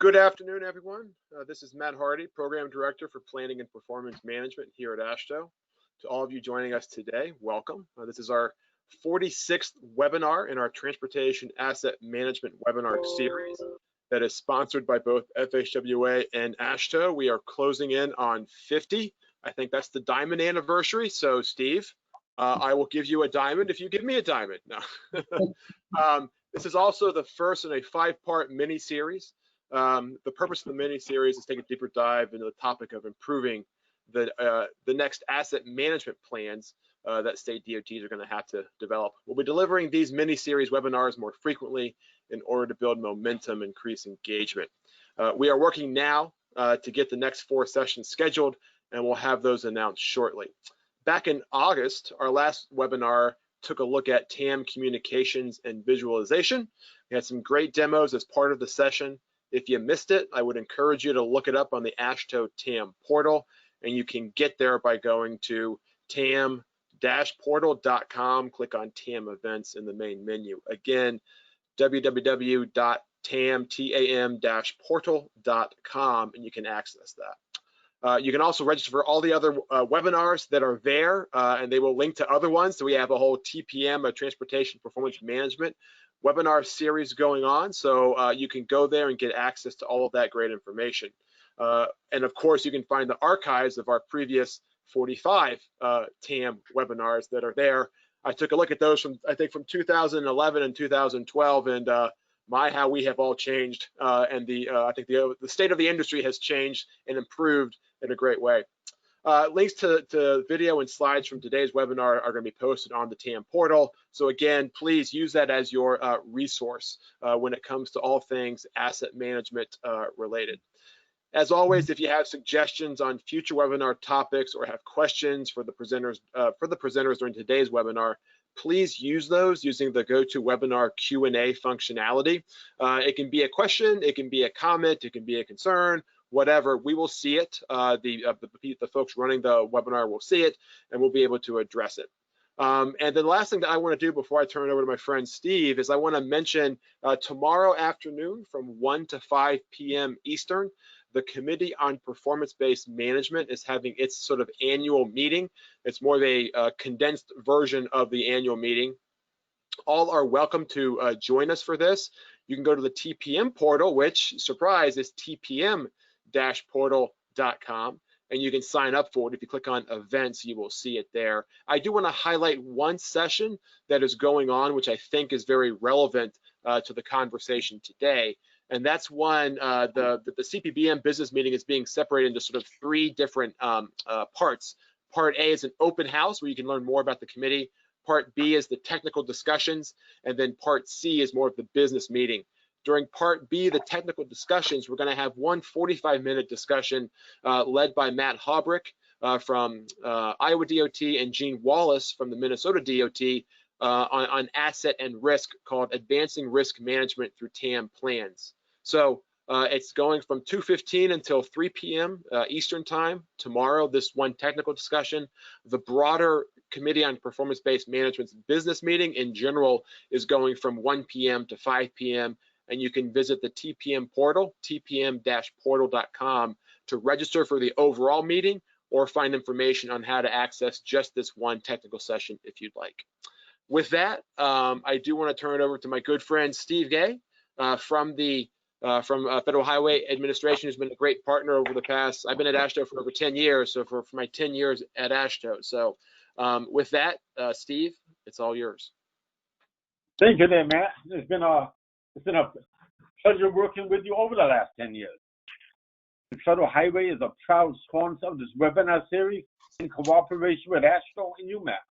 Good afternoon, everyone. This is Matt Hardy, Program Director for Planning and Performance Management here at AASHTO. To all of you joining us today, welcome. This is our 46th webinar in our Transportation Asset Management webinar series that is sponsored by both FHWA and AASHTO. We are closing in on 50. I think that's the diamond anniversary. So, Steve, I will give you a diamond if you give me a diamond. No. This is also the first in a 5-part mini-series. The purpose of the mini-series is to take a deeper dive into the topic of improving the next asset management plans that state DOTs are going to have to develop. We'll be delivering these mini-series webinars more frequently in order to build momentum and increase engagement. We are working now to get the next 4 sessions scheduled, and we'll have those announced shortly. Back in August, our last webinar took a look at TAM communications and visualization. We had some great demos as part of the session. If you missed it, I would encourage you to look it up on the AASHTO TAM portal, and you can get there by going to tam-portal.com, click on TAM events in the main menu. Again, www.tam-portal.com, and you can access that. You can also register for all the other webinars that are there, and they will link to other ones. So we have a whole TPM, Transportation Performance Management webinar series going on. So you can go there and get access to all of that great information. And of course, you can find the archives of our previous 45 TAM webinars that are there. I took a look at those from, I think, from 2011 and 2012, and my, how we have all changed, and I think the state of the industry has changed and improved in a great way. Links to video and slides from today's webinar are going to be posted on the TAM portal. So again, please use that as your resource when it comes to all things asset management related. As always, if you have suggestions on future webinar topics or have questions for the presenters during today's webinar, please use those using the GoToWebinar Q&A functionality. It can be a question, it can be a comment, it can be a concern, whatever. We will see it. The folks running the webinar will see it, and we'll be able to address it. And then the last thing that I want to do before I turn it over to my friend Steve is I want to mention tomorrow afternoon from 1 to 5 p.m. Eastern, the Committee on Performance-Based Management is having its sort of annual meeting. It's more of a condensed version of the annual meeting. All are welcome to join us for this. You can go to the TPM portal, which, surprise, is tpm-portal.com, and you can sign up for it. If you click on events, you will see it there. I do want to highlight one session that is going on, which I think is very relevant to the conversation today. And that's one, the CPBM business meeting is being separated into sort of 3 different parts. Part A is an open house where you can learn more about the committee. Part B is the technical discussions. And then Part C is more of the business meeting. During Part B, the technical discussions, we're going to have one 45-minute discussion led by Matt Haubrick from Iowa DOT and Gene Wallace from the Minnesota DOT on asset and risk, called Advancing Risk Management Through TAM Plans. So it's going from 2:15 until 3 p.m. Eastern time tomorrow, this one technical discussion. The broader Committee on Performance-Based Management's business meeting in general is going from 1 p.m. to 5 p.m. And you can visit the TPM portal, tpm-portal.com, to register for the overall meeting or find information on how to access just this one technical session if you'd like. With that, I do want to turn it over to my good friend Steve Gay from Federal Highway Administration, who's been a great partner over the past. I've been at AASHTO for over 10 years, so for my 10 years at AASHTO. So with that, Steve, it's all yours. Thank you there, Matt. It's been a pleasure working with you over the last 10 years. The Federal Highway is a proud sponsor of this webinar series in cooperation with AASHTO and UMass.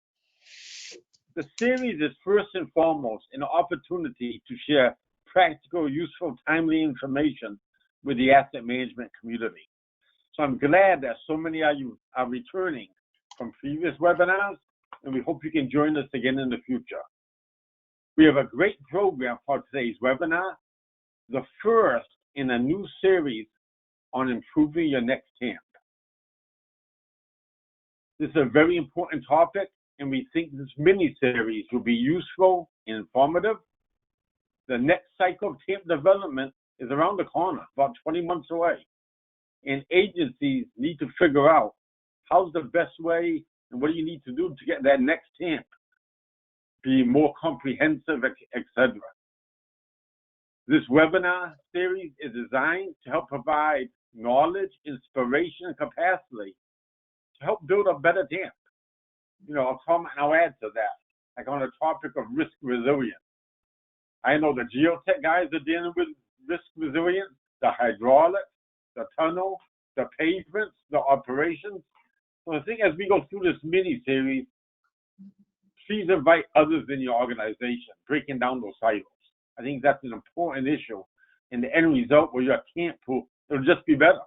The series is first and foremost an opportunity to share practical, useful, timely information with the asset management community. So I'm glad that so many of you are returning from previous webinars, and we hope you can join us again in the future. We have a great program for today's webinar, the first in a new series on improving your next TAMP. This is a very important topic, and we think this mini-series will be useful and informative. The next cycle of TAMP development is around the corner, about 20 months away. And agencies need to figure out how's the best way and what do you need to do to get that next TAMP, be more comprehensive, etc. This webinar series is designed to help provide knowledge, inspiration, and capacity to help build a better TAMP. I'll add to that, like on the topic of risk resilience. I know the geotech guys are dealing with risk resilience, the hydraulics, the tunnel, the pavements, the operations. So I think as we go through this mini-series, please invite others in your organization, breaking down those silos. I think that's an important issue. And the end result where your TAMP pool, it'll just be better.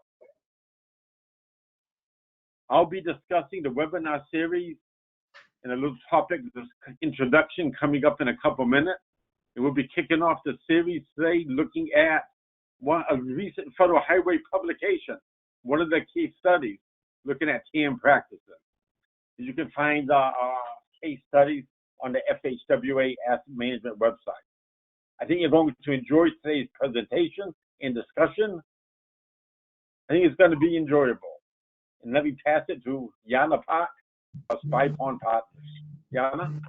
I'll be discussing the webinar series and a little topic, this introduction coming up in a couple minutes. And we'll be kicking off the series today looking at a recent federal highway publication, one of the case studies, looking at TAM practices. You can find case studies on the FHWA Asset Management website. I think you're going to enjoy today's presentation and discussion. I think it's going to be enjoyable. And let me pass it to Jana Park of Spy Pond Partners. Jana?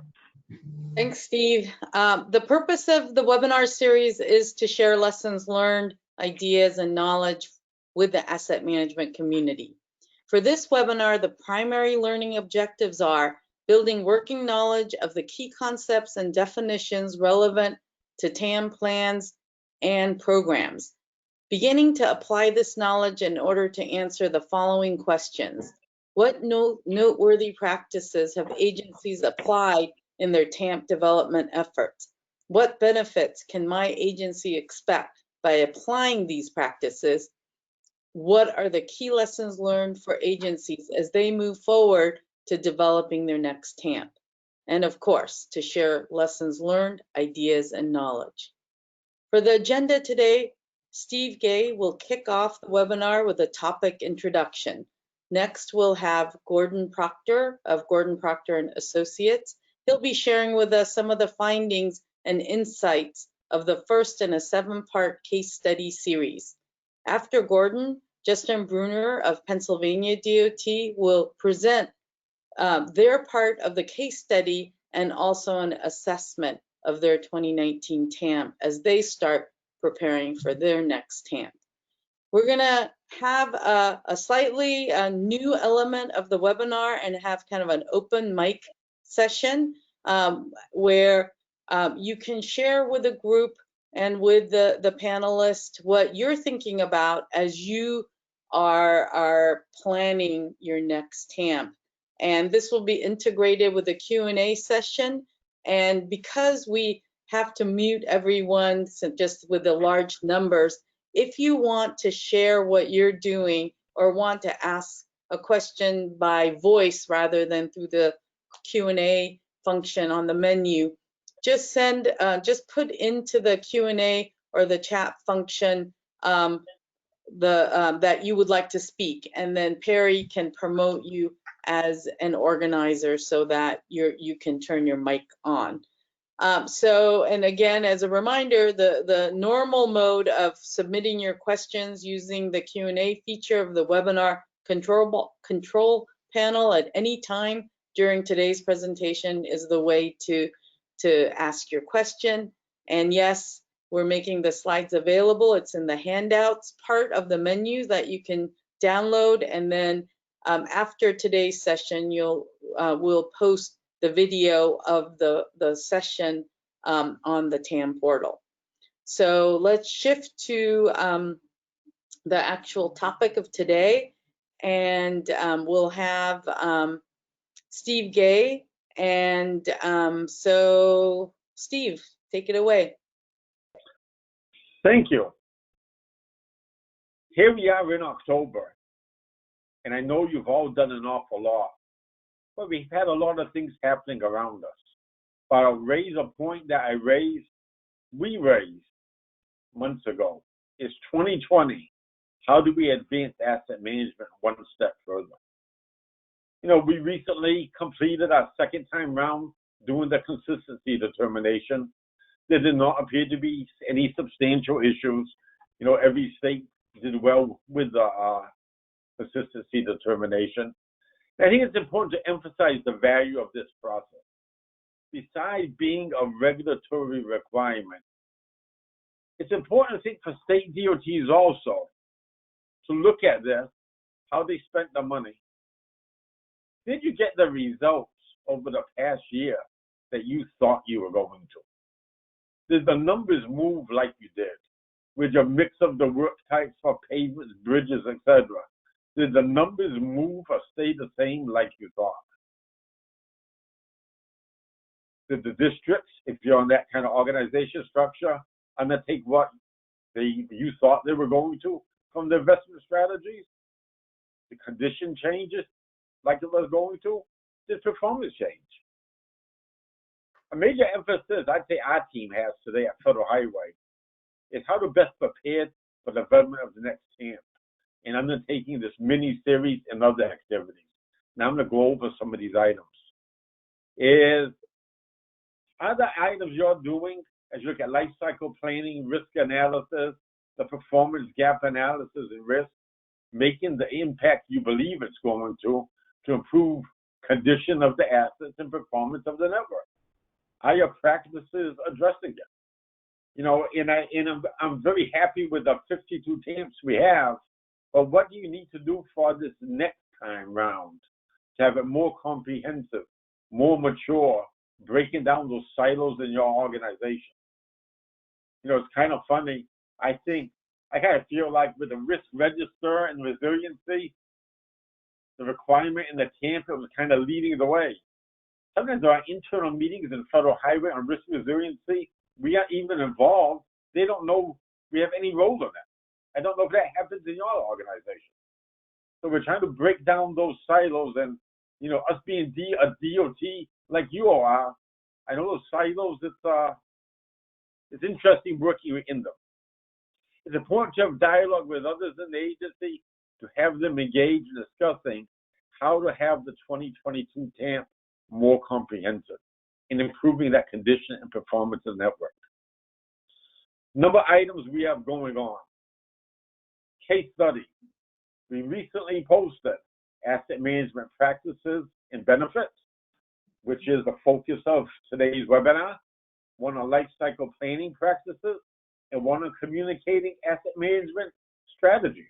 Thanks, Steve. The purpose of the webinar series is to share lessons learned, ideas, and knowledge with the asset management community. For this webinar, the primary learning objectives are building working knowledge of the key concepts and definitions relevant to TAM plans and programs, beginning to apply this knowledge in order to answer the following questions. What noteworthy practices have agencies applied in their TAMP development efforts? What benefits can my agency expect by applying these practices? What are the key lessons learned for agencies as they move forward to developing their next TAMP? And of course, to share lessons learned, ideas, and knowledge. For the agenda today, Steve Gay will kick off the webinar with a topic introduction. Next, we'll have Gordon Proctor of Gordon Proctor and Associates. He'll be sharing with us some of the findings and insights of the first in a 7-part case study series. After Gordon, Justin Bruner of Pennsylvania DOT will present their part of the case study and also an assessment of their 2019 TAMP as they start preparing for their next TAMP. We're going to have a slightly new element of the webinar and have kind of an open mic session where you can share with the group and with the panelists what you're thinking about as you are planning your next TAMP. And this will be integrated with a Q&A session. And because we have to mute everyone just with the large numbers, if you want to share what you're doing or want to ask a question by voice rather than through the Q&A function on the menu, just put into the Q&A or the chat function that you would like to speak, and then Perry can promote you as an organizer so that you can turn your mic on. And again, as a reminder, the normal mode of submitting your questions using the Q&A feature of the webinar control panel at any time during today's presentation is the way to ask your question. And yes, we're making the slides available. It's in the handouts part of the menu that you can download, and then after today's session, we'll post the video of the session on the TAM portal. So let's shift to the actual topic of today, and we'll have Steve Gay. And so Steve, take it away. Thank you. Here we are in October, and I know you've all done an awful lot, but we've had a lot of things happening around us. But I'll raise a point that we raised months ago. It's 2020. How do we advance asset management one step further? We recently completed our second time round doing the consistency determination. There did not appear to be any substantial issues, You know, every state did well with the consistency determination. I think it's important to emphasize the value of this process. Besides being a regulatory requirement, it's important, I think, for state DOTs also to look at this, how they spent the money. Did you get the results over the past year that you thought you were going to? Did the numbers move like you did? With your mix of the work types for pavements, bridges, etc.? Did the numbers move or stay the same like you thought? Did the districts, if you're on that kind of organization structure, undertake what you thought they were going to from the investment strategies? The condition changes like it was going to? Did performance change? A major emphasis I'd say our team has today at Federal Highway is how to best prepare for the development of the next TAMP and undertaking this mini-series and other activities. Now I'm going to go over some of these items. Other items you're doing as you look at life cycle planning, risk analysis, the performance gap analysis and risk, making the impact you believe it's going to improve condition of the assets and performance of the network. Are your practices addressing it? You know, and I'm very happy with the 52 TAMPs we have, but what do you need to do for this next time round to have it more comprehensive, more mature, breaking down those silos in your organization? You know, it's kind of funny. I think I kind of feel like with the risk register and resiliency, the requirement in the TAMP, it was kind of leading the way. Sometimes there are internal meetings in Federal Highway on risk resiliency. We are even involved. They don't know we have any role in that. I don't know if that happens in your organization. So we're trying to break down those silos, and you know, us being a DOT like you all are, I know those silos. It's interesting working in them. It's important to have dialogue with others in the agency to have them engage in discussing how to have the 2022 TAMP more comprehensive in improving that condition and performance of the network. Number of items we have going on. Case study. We recently posted asset management practices and benefits, which is the focus of today's webinar. One on life cycle planning practices and one on communicating asset management strategies.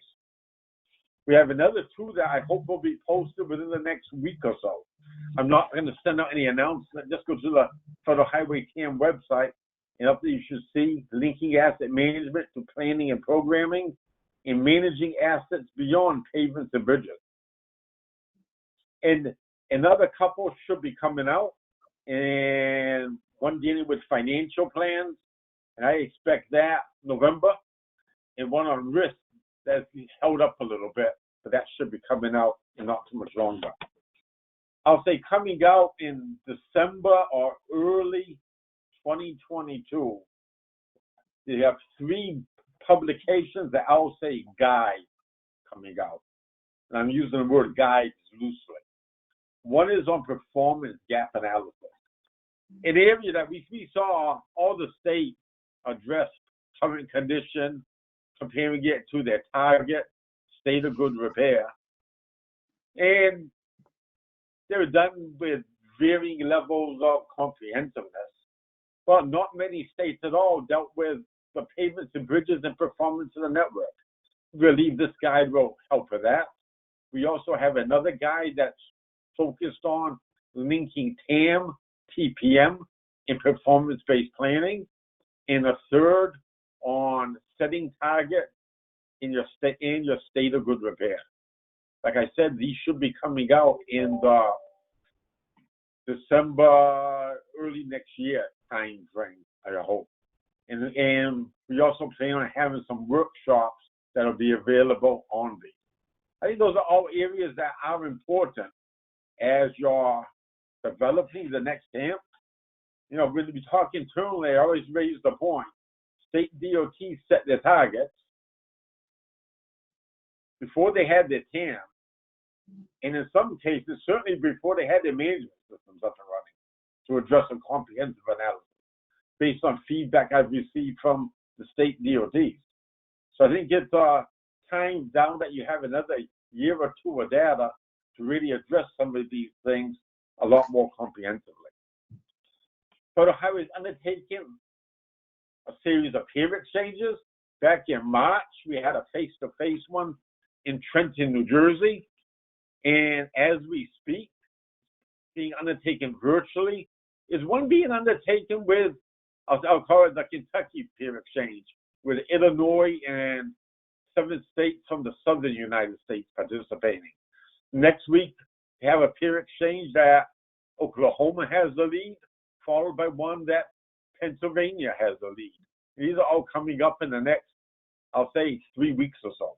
We have another two that I hope will be posted within the next week or so. I'm not going to send out any announcement. Just go to the Federal Highway TAM website, and up there you should see linking asset management to planning and programming and managing assets beyond pavements and bridges. And another couple should be coming out, and one dealing with financial plans, and I expect that November, and one on risk that's held up a little bit, but that should be coming out in not too much longer. I'll say coming out in December or early 2022, you have 3 publications that I'll say guides coming out. And I'm using the word guides loosely. One is on performance gap analysis. An area that we saw all the states address current condition, comparing it to their target state of good repair. And they're done with varying levels of comprehensiveness. But not many states at all dealt with the pavements and bridges and performance of the network. We believe this guide will help with that. We also have another guide that's focused on linking TAM, TPM, and performance-based planning, and a third on setting targets in your state of good repair. Like I said, these should be coming out in the December, early next year time frame, I hope. And we also plan on having some workshops that will be available on these. I think those are all areas that are important as you're developing the next TAMP. You know, when we talk internally, I always raise the point. State DOTs set their targets before they had their TAM, and in some cases, certainly before they had their management systems up and running to address a comprehensive analysis based on feedback I've received from the state DOTs. So I think it's time down that you have another year or two of data to really address some of these things a lot more comprehensively. Federal Highway is undertaking a series of peer exchanges. Back in March, we had a face-to-face one in Trenton, New Jersey. And as we speak, being undertaken virtually, is one being undertaken with, I'll call it the Kentucky peer exchange, with Illinois and 7 states from the southern United States participating. Next week, we have a peer exchange that Oklahoma has the lead, followed by one that Pennsylvania has the lead. These are all coming up in the next, I'll say, 3 weeks or so.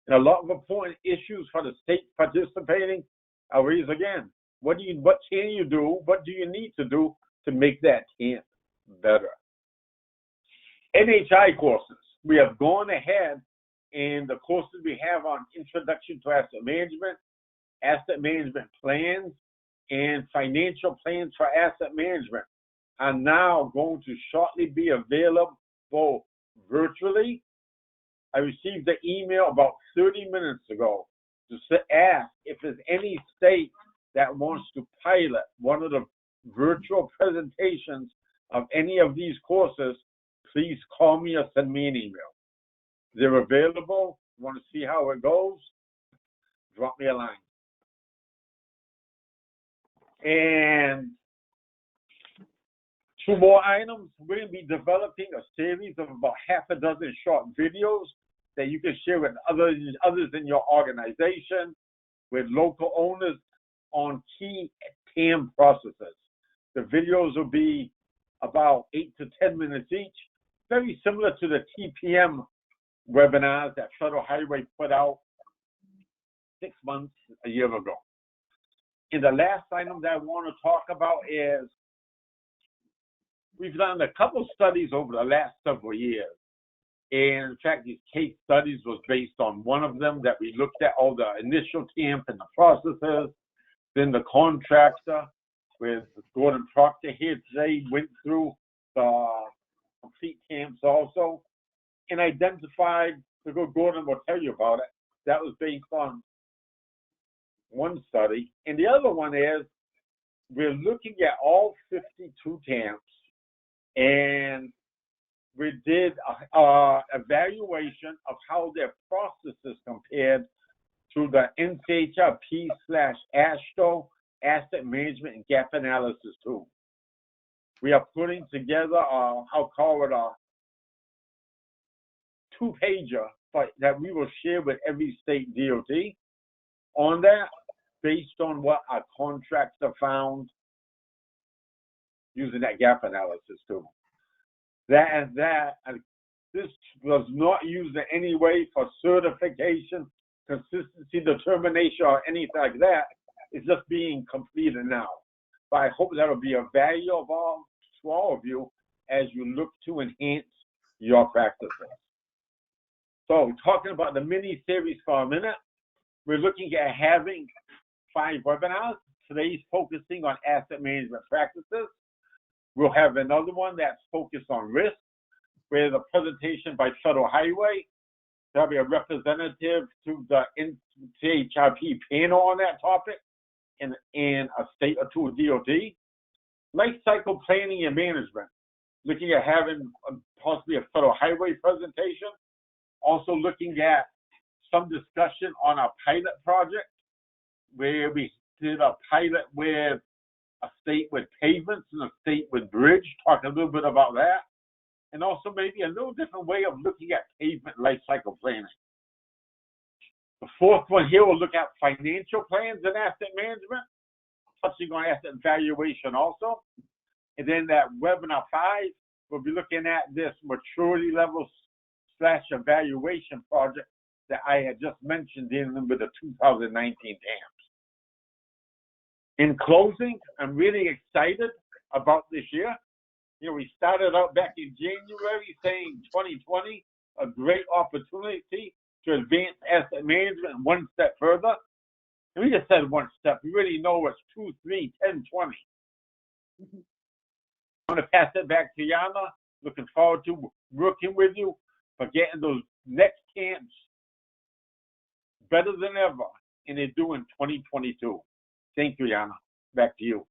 And a lot of important issues for the states participating, I'll raise again. What can you do? What do you need to do to make that TAMP better? NHI courses. We have gone ahead, and the courses we have on Introduction to Asset Management plans, and financial plans for asset management are now going to shortly be available virtually. I received an email about 30 minutes ago to ask if there's any state that wants to pilot one of the virtual presentations of any of these courses. Please call me or send me an email. They're available. Want to see how it goes? Drop me a line. And 2 more items. We're going to be developing a series of about half a dozen short videos that you can share with others in your organization, with local owners on key TAM processes. The videos will be about 8 to 10 minutes each, very similar to the TPM webinars that Federal Highway put out 6 months, a year ago. And the last item that I want to talk about is we've done a couple studies over the last several years. And in fact, these case studies was based on one of them that we looked at all the initial TAMP and the processes. Then the contractor with Gordon Proctor here today went through the complete TAMPs also and identified, Gordon will tell you about it, that was based on one study. And the other one is we're looking at all 52 TAMPs, and we did a evaluation of how their processes compared to the NCHRP/AASHTO asset management and gap analysis tool. We are putting together, I'll call it a 2-pager that we will share with every state DOT on that, based on what our contractor found using that gap analysis tool. This was not used in any way for certification, consistency determination, or anything like that. It's just being completed now. But I hope that'll be a value to all of you as you look to enhance your practices. So talking about the mini-series for a minute, we're looking at having 5 webinars. Today's focusing on asset management practices. We'll have another one that's focused on risk, with a presentation by Federal Highway. There'll be a representative to the NCHRP panel on that topic, and a state or two of DOT. Life cycle planning and management, looking at having possibly a Federal Highway presentation. Also looking at some discussion on a pilot project where we did a pilot with a state with pavements and a state with bridge, talk a little bit about that. And also maybe a little different way of looking at pavement life cycle planning. The 4th one here, we'll look at financial plans and asset management, touching on asset valuation also. And then that webinar 5, we'll be looking at this maturity level / evaluation project that I had just mentioned dealing with the 2019 TAMPs. In closing, I'm really excited about this year. You know, we started out back in January saying 2020, a great opportunity to advance asset management one step further. And we just said one step. We really know it's 2, 3, 10, 20. I'm going to pass it back to Yana. Looking forward to working with you for getting those next TAMPs better than ever, and they're due in 2022. Thank you, Yana. Back to you.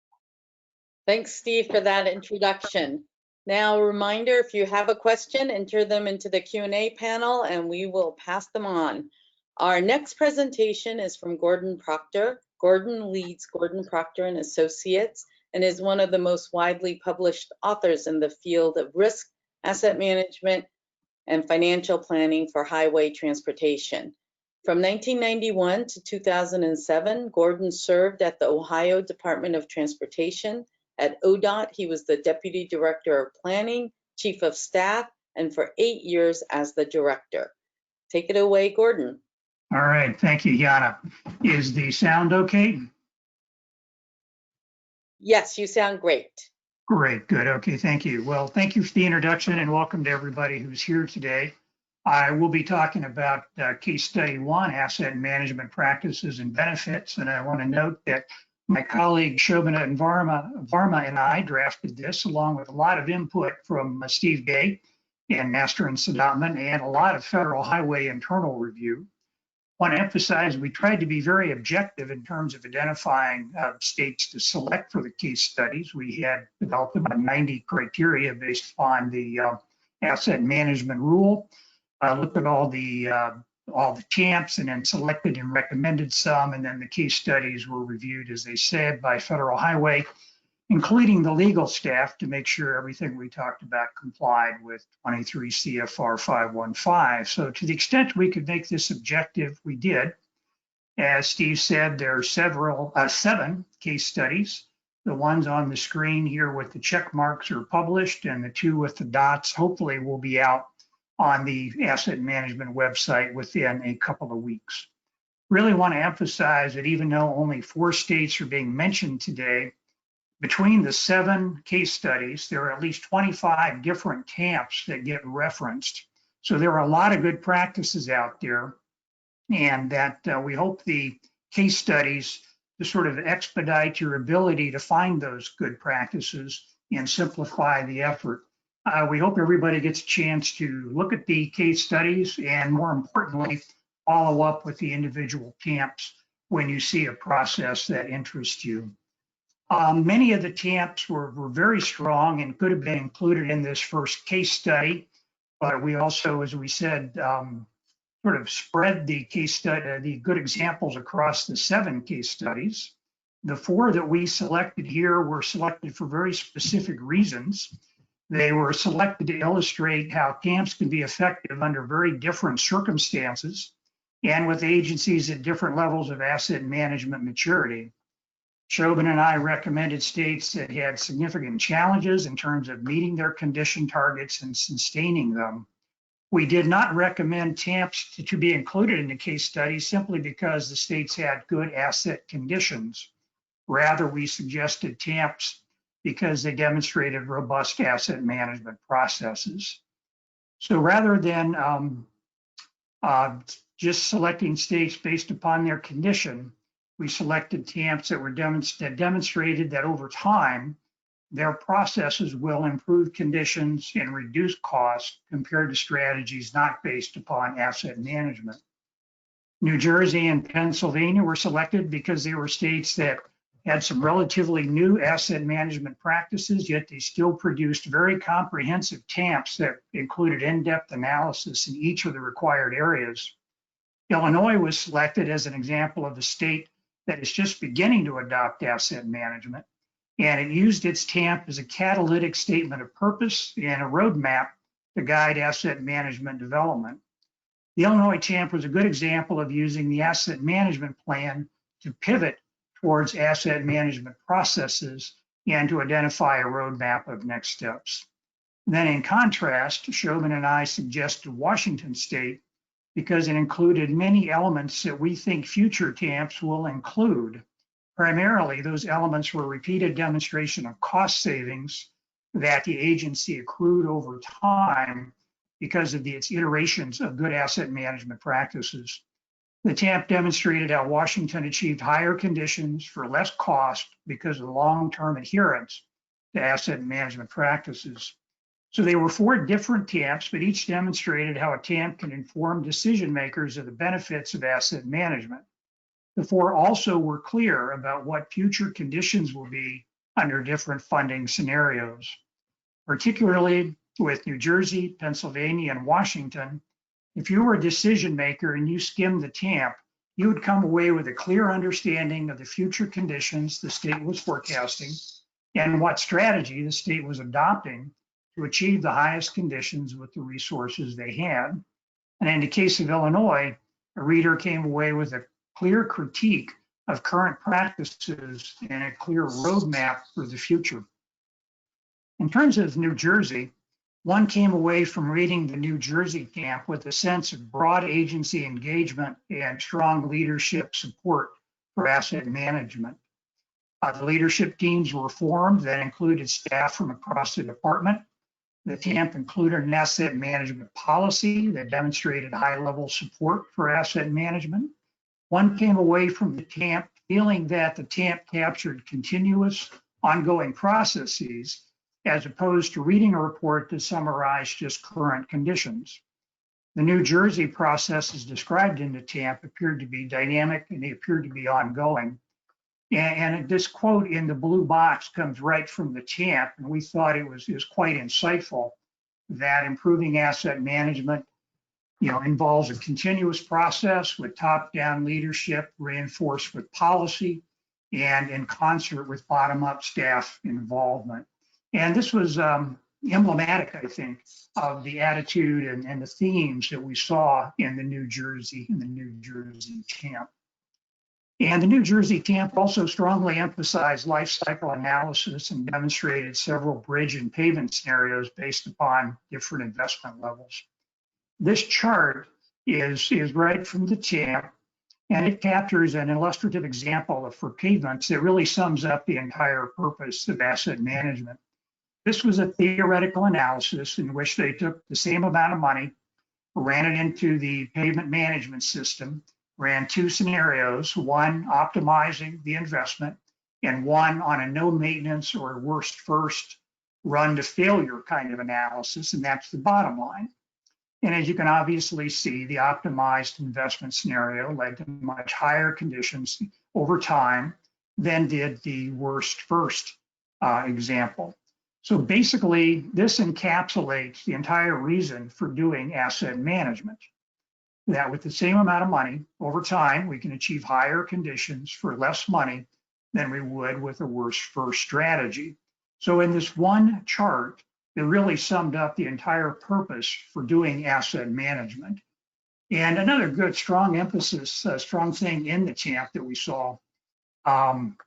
Thanks, Steve, for that introduction. Now, a reminder, if you have a question, enter them into the Q&A panel and we will pass them on. Our next presentation is from Gordon Proctor. Gordon leads Gordon Proctor and Associates and is one of the most widely published authors in the field of risk, asset management, and financial planning for highway transportation. From 1991 to 2007, Gordon served at the Ohio Department of Transportation. At ODOT, he was the Deputy Director of Planning, Chief of Staff, and for 8 years as the Director. Take it away, Gordon. All right, thank you, Yana. Is the sound okay? Yes, you sound great. Great, good, okay, thank you. Well, thank you for the introduction and welcome to everybody who's here today. I will be talking about case study 1, asset management practices and benefits. And I want to note that my colleague Shobana and Varma and I drafted this along with a lot of input from Steve Gay and Master and Sadatman and a lot of Federal Highway internal review. I want to emphasize we tried to be very objective in terms of identifying states to select for the case studies. We had developed about 90 criteria based upon the asset management rule. Looked at all the TAMPs and then selected and recommended some, and then the case studies were reviewed, as they said, by Federal Highway, including the legal staff, to make sure everything we talked about complied with 23 CFR 515. So to the extent we could make this objective, we did. As Steve said, there are 7 case studies. The ones on the screen here with the check marks are published, and the 2 with the dots hopefully will be out on the asset management website within a couple of weeks. Really want to emphasize that even though only 4 states are being mentioned today, between the 7 case studies, there are at least 25 different TAMPs that get referenced. So there are a lot of good practices out there, and that we hope the case studies to sort of expedite your ability to find those good practices and simplify the effort. We hope everybody gets a chance to look at the case studies and, more importantly, follow up with the individual TAMPs when you see a process that interests you. Many of the TAMPs were very strong and could have been included in this first case study, but we also, as we said, sort of spread the case study, the good examples across the 7 case studies. The 4 that we selected here were selected for very specific reasons. They were selected to illustrate how TAMPs can be effective under very different circumstances and with agencies at different levels of asset management maturity. Shobhan and I recommended states that had significant challenges in terms of meeting their condition targets and sustaining them. We did not recommend TAMPs to be included in the case study simply because the states had good asset conditions. Rather, we suggested TAMPs because they demonstrated robust asset management processes. So rather than just selecting states based upon their condition, we selected TAMPs that demonstrated that over time, their processes will improve conditions and reduce costs compared to strategies not based upon asset management. New Jersey and Pennsylvania were selected because they were states that had some relatively new asset management practices, yet they still produced very comprehensive TAMPs that included in-depth analysis in each of the required areas. Illinois was selected as an example of a state that is just beginning to adopt asset management, and it used its TAMP as a catalytic statement of purpose and a roadmap to guide asset management development. The Illinois TAMP was a good example of using the asset management plan to pivot towards asset management processes and to identify a roadmap of next steps. Then in contrast, Shobhan and I suggested Washington State because it included many elements that we think future TAMPs will include. Primarily, those elements were repeated demonstration of cost savings that the agency accrued over time because of its iterations of good asset management practices. The TAMP demonstrated how Washington achieved higher conditions for less cost because of long-term adherence to asset management practices. So they were 4 different TAMPs, but each demonstrated how a TAMP can inform decision makers of the benefits of asset management. The 4 also were clear about what future conditions will be under different funding scenarios. Particularly with New Jersey, Pennsylvania, and Washington, if you were a decision maker and you skimmed the TAMP, you would come away with a clear understanding of the future conditions the state was forecasting and what strategy the state was adopting to achieve the highest conditions with the resources they had. And in the case of Illinois, a reader came away with a clear critique of current practices and a clear roadmap for the future. In terms of New Jersey, one came away from reading the New Jersey TAMP with a sense of broad agency engagement and strong leadership support for asset management. The leadership teams were formed that included staff from across the department. The TAMP included an asset management policy that demonstrated high-level support for asset management. One came away from the TAMP feeling that the TAMP captured continuous, ongoing processes as opposed to reading a report that summarized just current conditions. The New Jersey processes described in the TAMP appeared to be dynamic and they appeared to be ongoing. And this quote in the blue box comes right from the TAMP, and we thought it was quite insightful that improving asset management, involves a continuous process with top-down leadership reinforced with policy and in concert with bottom-up staff involvement. And this was emblematic, I think, of the attitude and the themes that we saw in the New Jersey TAMP. And the New Jersey TAMP also strongly emphasized life cycle analysis and demonstrated several bridge and pavement scenarios based upon different investment levels. This chart is right from the TAMP, and it captures an illustrative example for pavements that really sums up the entire purpose of asset management. This was a theoretical analysis in which they took the same amount of money, ran it into the pavement management system, ran 2 scenarios, one optimizing the investment and one on a no maintenance or worst first run to failure kind of analysis, and that's the bottom line. And as you can obviously see, the optimized investment scenario led to much higher conditions over time than did the worst first example. So basically, this encapsulates the entire reason for doing asset management. That with the same amount of money over time, we can achieve higher conditions for less money than we would with a worse first strategy. So in this one chart, it really summed up the entire purpose for doing asset management. And another good, strong emphasis, strong thing in the TAMP that we saw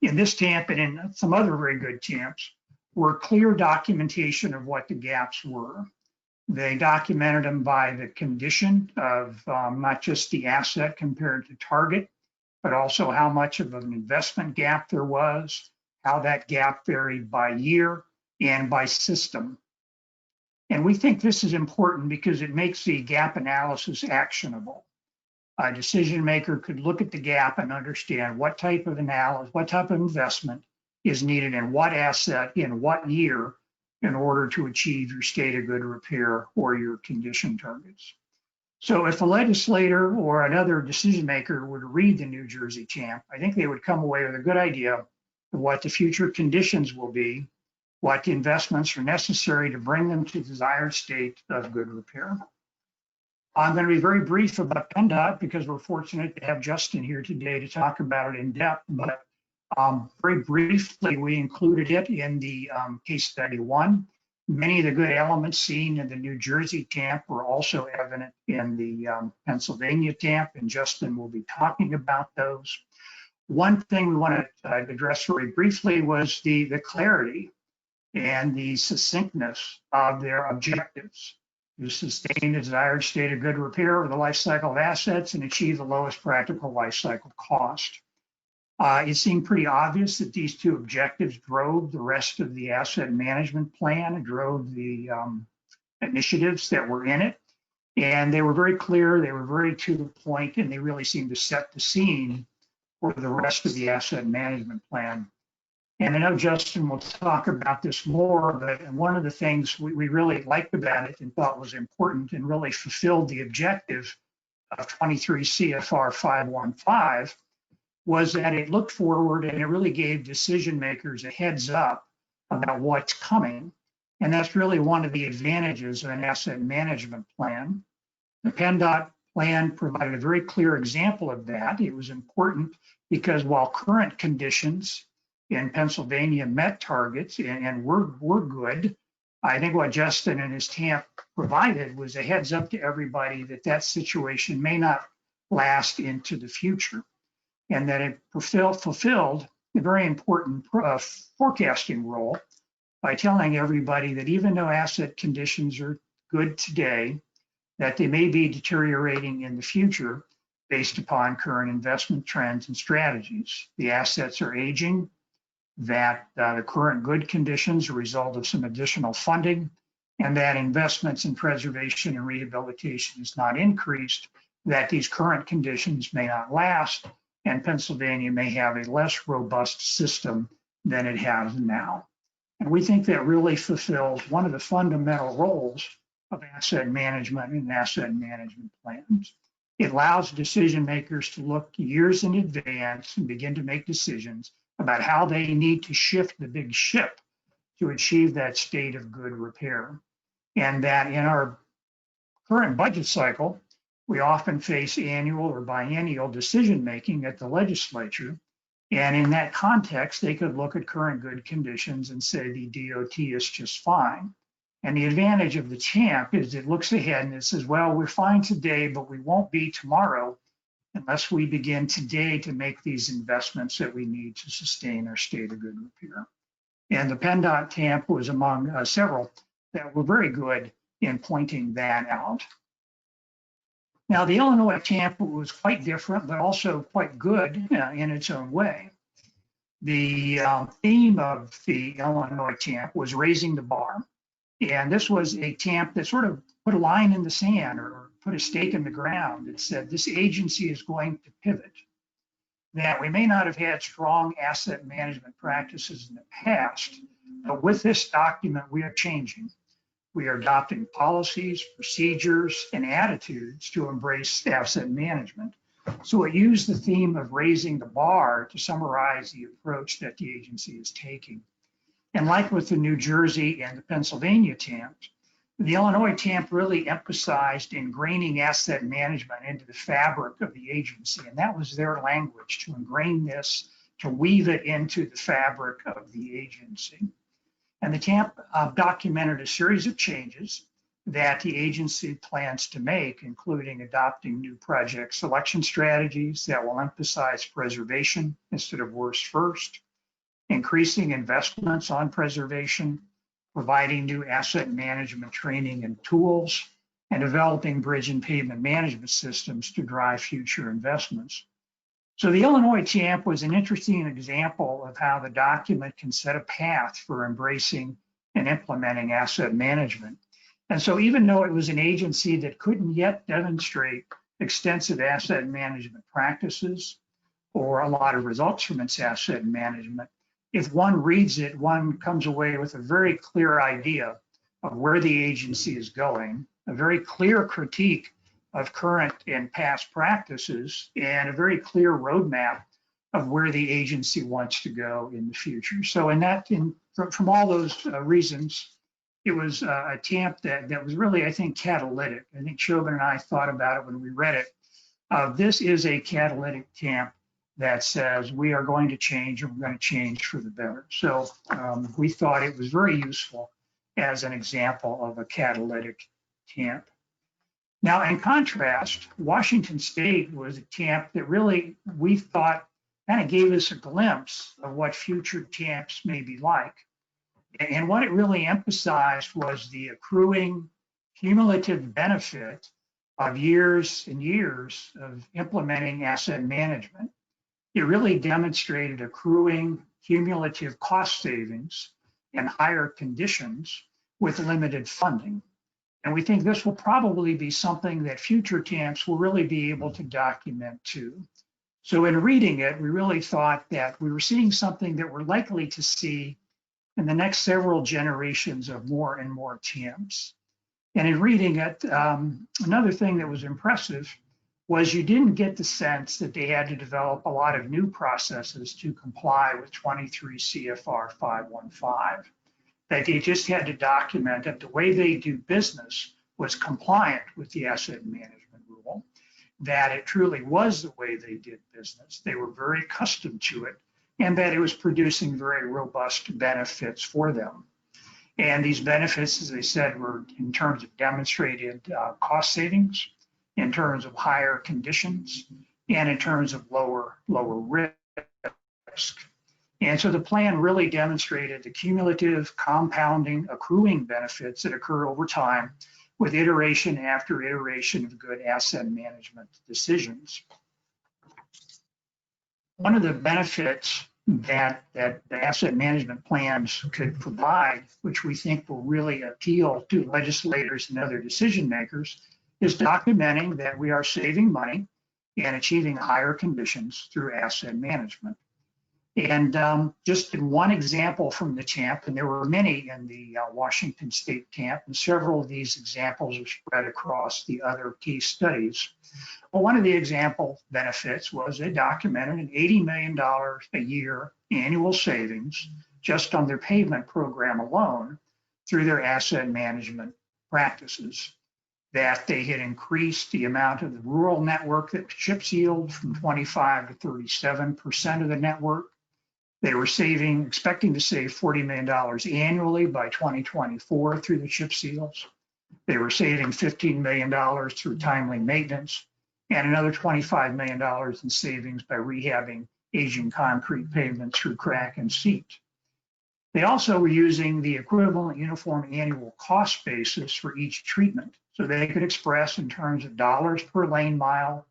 in this TAMP and in some other very good TAMPs were clear documentation of what the gaps were. They documented them by the condition of not just the asset compared to target, but also how much of an investment gap there was, how that gap varied by year and by system. And we think this is important because it makes the gap analysis actionable. A decision maker could look at the gap and understand what type of analysis, what type of investment is needed in what asset in what year in order to achieve your state of good repair or your condition targets. So if a legislator or another decision maker were to read the New Jersey TAMP, I think they would come away with a good idea of what the future conditions will be, what investments are necessary to bring them to the desired state of good repair. I'm going to be very brief about PennDOT because we're fortunate to have Justin here today to talk about it in depth, but very briefly, we included it in the case study 1. Many of the good elements seen in the New Jersey TAMP were also evident in the Pennsylvania TAMP, and Justin will be talking about those. One thing we want to address very briefly was the clarity and the succinctness of their objectives to sustain the desired state of good repair over the life cycle of assets and achieve the lowest practical life cycle cost. It seemed pretty obvious that these 2 objectives drove the rest of the asset management plan and drove the initiatives that were in it. And they were very clear, they were very to the point, and they really seemed to set the scene for the rest of the asset management plan. And I know Justin will talk about this more, but one of the things we really liked about it and thought was important and really fulfilled the objective of 23 CFR 515 was that it looked forward and it really gave decision makers a heads up about what's coming. And that's really one of the advantages of an asset management plan. The PennDOT plan provided a very clear example of that. It was important because while current conditions in Pennsylvania met targets and were good, I think what Justin and his TAMP provided was a heads up to everybody that that situation may not last into the future, and that it fulfilled a very important forecasting role by telling everybody that even though asset conditions are good today, that they may be deteriorating in the future based upon current investment trends and strategies. The assets are aging, that the current good conditions are a result of some additional funding, and that investments in preservation and rehabilitation is not increased, that these current conditions may not last, and Pennsylvania may have a less robust system than it has now. And we think that really fulfills one of the fundamental roles of asset management and asset management plans. It allows decision makers to look years in advance and begin to make decisions about how they need to shift the big ship to achieve that state of good repair. And that in our current budget cycle, we often face annual or biennial decision making at the legislature. And in that context, they could look at current good conditions and say the DOT is just fine. And the advantage of the TAMP is it looks ahead and it says, well, we're fine today, but we won't be tomorrow unless we begin today to make these investments that we need to sustain our state of good repair. And the PennDOT TAMP was among several that were very good in pointing that out. Now, the Illinois TAMP was quite different, but also quite good in its own way. The theme of the Illinois TAMP was raising the bar. And this was a TAMP that sort of put a line in the sand or put a stake in the ground that said this agency is going to pivot. That we may not have had strong asset management practices in the past, but with this document, we are changing. We are adopting policies, procedures, and attitudes to embrace asset management. So it used the theme of raising the bar to summarize the approach that the agency is taking. And like with the New Jersey and the Pennsylvania TAMPs, the Illinois TAMP really emphasized ingraining asset management into the fabric of the agency. And that was their language, to ingrain this, to weave it into the fabric of the agency. And the TAMP documented a series of changes that the agency plans to make, including adopting new project selection strategies that will emphasize preservation instead of worst first, increasing investments on preservation, providing new asset management training and tools, and developing bridge and pavement management systems to drive future investments. So the Illinois TAMP was an interesting example of how the document can set a path for embracing and implementing asset management. And so even though it was an agency that couldn't yet demonstrate extensive asset management practices or a lot of results from its asset management, if one reads it, one comes away with a very clear idea of where the agency is going, a very clear critique of current and past practices, and a very clear roadmap of where the agency wants to go in the future. So from all those reasons, it was a TAMP that was really, I think, catalytic. I think Chauvin and I thought about it when we read it. This is a catalytic TAMP that says we are going to change and we're going to change for the better. So we thought it was very useful as an example of a catalytic TAMP. Now, in contrast, Washington State was a TAMP that really, we thought, kind of gave us a glimpse of what future TAMPs may be like. And what it really emphasized was the accruing cumulative benefit of years and years of implementing asset management. It really demonstrated accruing cumulative cost savings and higher conditions with limited funding. And we think this will probably be something that future TAMPs will really be able to document too. So in reading it, we really thought that we were seeing something that we're likely to see in the next several generations of more and more TAMPs. And in reading it, another thing that was impressive was you didn't get the sense that they had to develop a lot of new processes to comply with 23 CFR 515, that they just had to document that the way they do business was compliant with the asset management rule, that it truly was the way they did business. They were very accustomed to it, and that it was producing very robust benefits for them. And these benefits, as I said, were in terms of demonstrated cost savings, in terms of higher conditions, and in terms of lower risk. And so the plan really demonstrated the cumulative, compounding, accruing benefits that occur over time with iteration after iteration of good asset management decisions. One of the benefits that the asset management plans could provide, which we think will really appeal to legislators and other decision makers, is documenting that we are saving money and achieving higher conditions through asset management. And just in one example from the TAMP, and there were many in the Washington State TAMP, and several of these examples are spread across the other case studies. Well, one of the example benefits was they documented an $80 million a year annual savings just on their pavement program alone through their asset management practices. That they had increased the amount of the rural network that chip sealed from 25 to 37% of the network. They were expecting to save $40 million annually by 2024 through the chip seals. They were saving $15 million through timely maintenance and another $25 million in savings by rehabbing aging concrete pavement through crack and seat. They also were using the equivalent uniform annual cost basis for each treatment, so they could express in terms of dollars per lane mile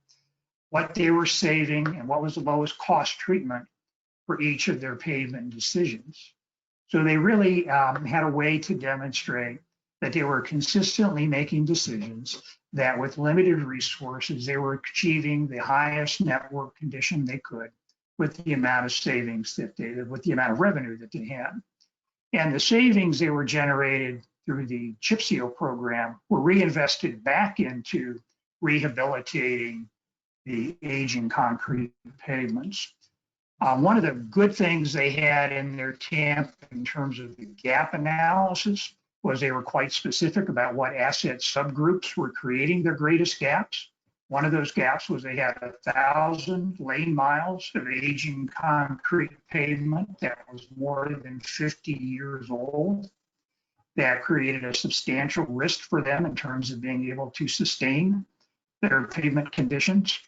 what they were saving and what was the lowest cost treatment for each of their pavement decisions. So they really had a way to demonstrate that they were consistently making decisions that with limited resources, they were achieving the highest network condition they could with the amount of savings with the amount of revenue that they had. And the savings they were generated through the chip seal program were reinvested back into rehabilitating the aging concrete pavements. One of the good things they had in their TAMP in terms of the gap analysis was they were quite specific about what asset subgroups were creating their greatest gaps. One of those gaps was they had 1,000 lane miles of aging concrete pavement that was more than 50 years old. That created a substantial risk for them in terms of being able to sustain their pavement conditions.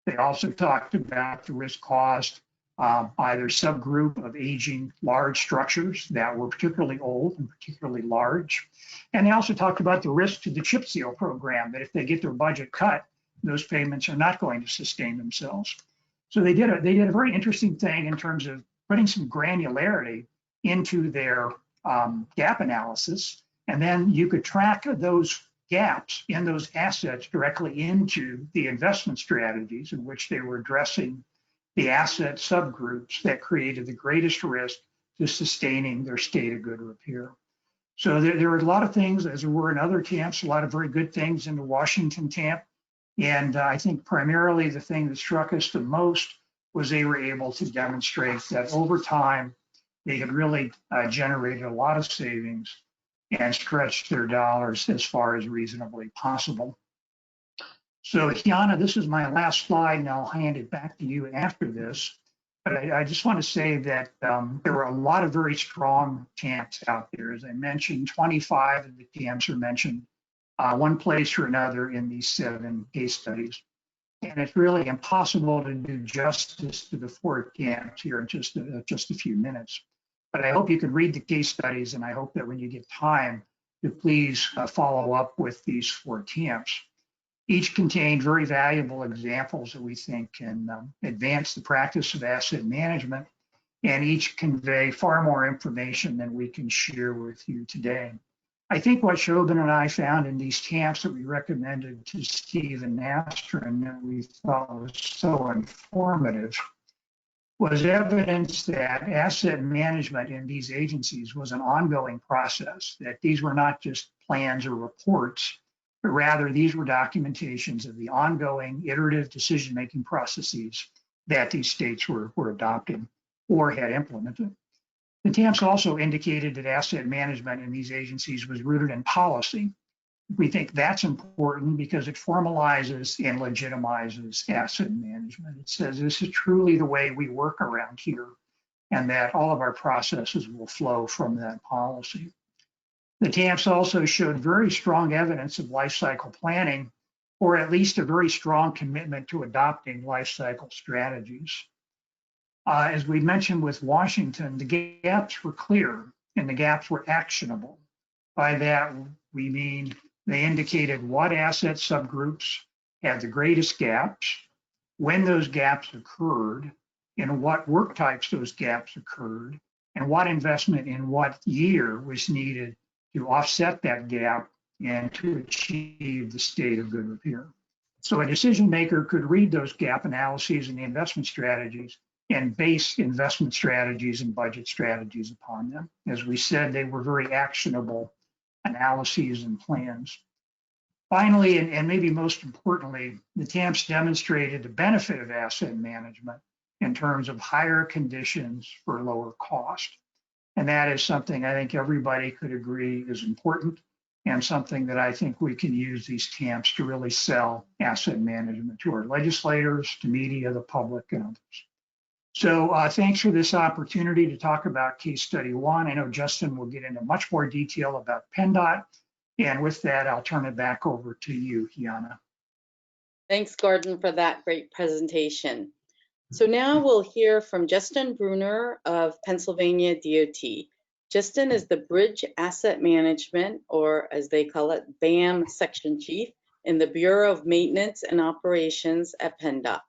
They also talked about the risk caused by their subgroup of aging large structures that were particularly old and particularly large. And they also talked about the risk to the chip seal program, that if they get their budget cut, those payments are not going to sustain themselves. So they did a very interesting thing in terms of putting some granularity into their gap analysis. And then you could track those gaps in those assets directly into the investment strategies in which they were addressing the asset subgroups that created the greatest risk to sustaining their state of good repair. So there were a lot of things, as there were in other TAMPs, a lot of very good things in the Washington TAMP. And I think primarily the thing that struck us the most was they were able to demonstrate that over time, they had really generated a lot of savings and stretched their dollars as far as reasonably possible. So Kiana, this is my last slide, and I'll hand it back to you after this. But I just want to say that there were a lot of very strong TAMPs out there. As I mentioned, 25 of the TAMPs are mentioned one place or another in these 7 case studies. And it's really impossible to do justice to the 4 TAMPs here in just a few minutes. But I hope you can read the case studies, and I hope that when you get time to please follow up with these 4 TAMPs. Each contained very valuable examples that we think can advance the practice of asset management, and each convey far more information than we can share with you today. I think what Shobhan and I found in these TAMPs that we recommended to Steve and Nastrin that we thought was so informative was evidence that asset management in these agencies was an ongoing process, that these were not just plans or reports, but rather these were documentations of the ongoing iterative decision-making processes that these states were adopting or had implemented. The TAMPs also indicated that asset management in these agencies was rooted in policy. We think that's important because it formalizes and legitimizes asset management. It says this is truly the way we work around here, and that all of our processes will flow from that policy. The TAMPs also showed very strong evidence of life cycle planning, or at least a very strong commitment to adopting life cycle strategies. As we mentioned with Washington, the gaps were clear and the gaps were actionable. By that, we mean they indicated what asset subgroups had the greatest gaps, when those gaps occurred, in what work types those gaps occurred, and what investment in what year was needed to offset that gap and to achieve the state of good repair. So a decision maker could read those gap analyses and the investment strategies and base investment strategies and budget strategies upon them. As we said, they were very actionable analyses and plans. Finally, and maybe most importantly, the TAMPs demonstrated the benefit of asset management in terms of higher conditions for lower cost. And that is something I think everybody could agree is important, and something that I think we can use these TAMPs to really sell asset management to our legislators, to media, the public, and others. So thanks for this opportunity to talk about case study one. I know Justin will get into much more detail about PennDOT. And with that, I'll turn it back over to you, Kiana. Thanks, Gordon, for that great presentation. So now we'll hear from Justin Bruner of Pennsylvania DOT. Justin is the Bridge Asset Management, or as they call it, BAM Section Chief in the Bureau of Maintenance and Operations at PennDOT.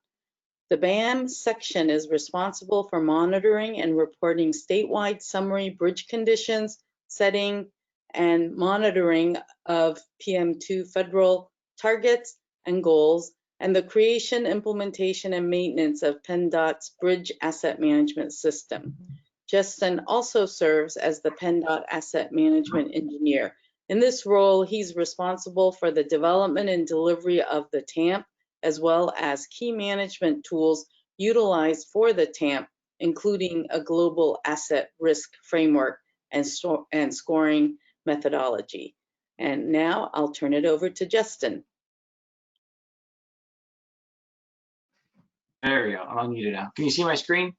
The BAM section is responsible for monitoring and reporting statewide summary bridge conditions, setting, and monitoring of PM2 federal targets and goals, and the creation, implementation, and maintenance of PennDOT's Bridge Asset Management System. Justin also serves as the PennDOT Asset Management Engineer. In this role, he's responsible for the development and delivery of the TAMP, as well as key management tools utilized for the TAMP, including a global asset risk framework and scoring methodology. And now I'll turn it over to Justin. There we go. I'm unmuted now. Can you see my screen?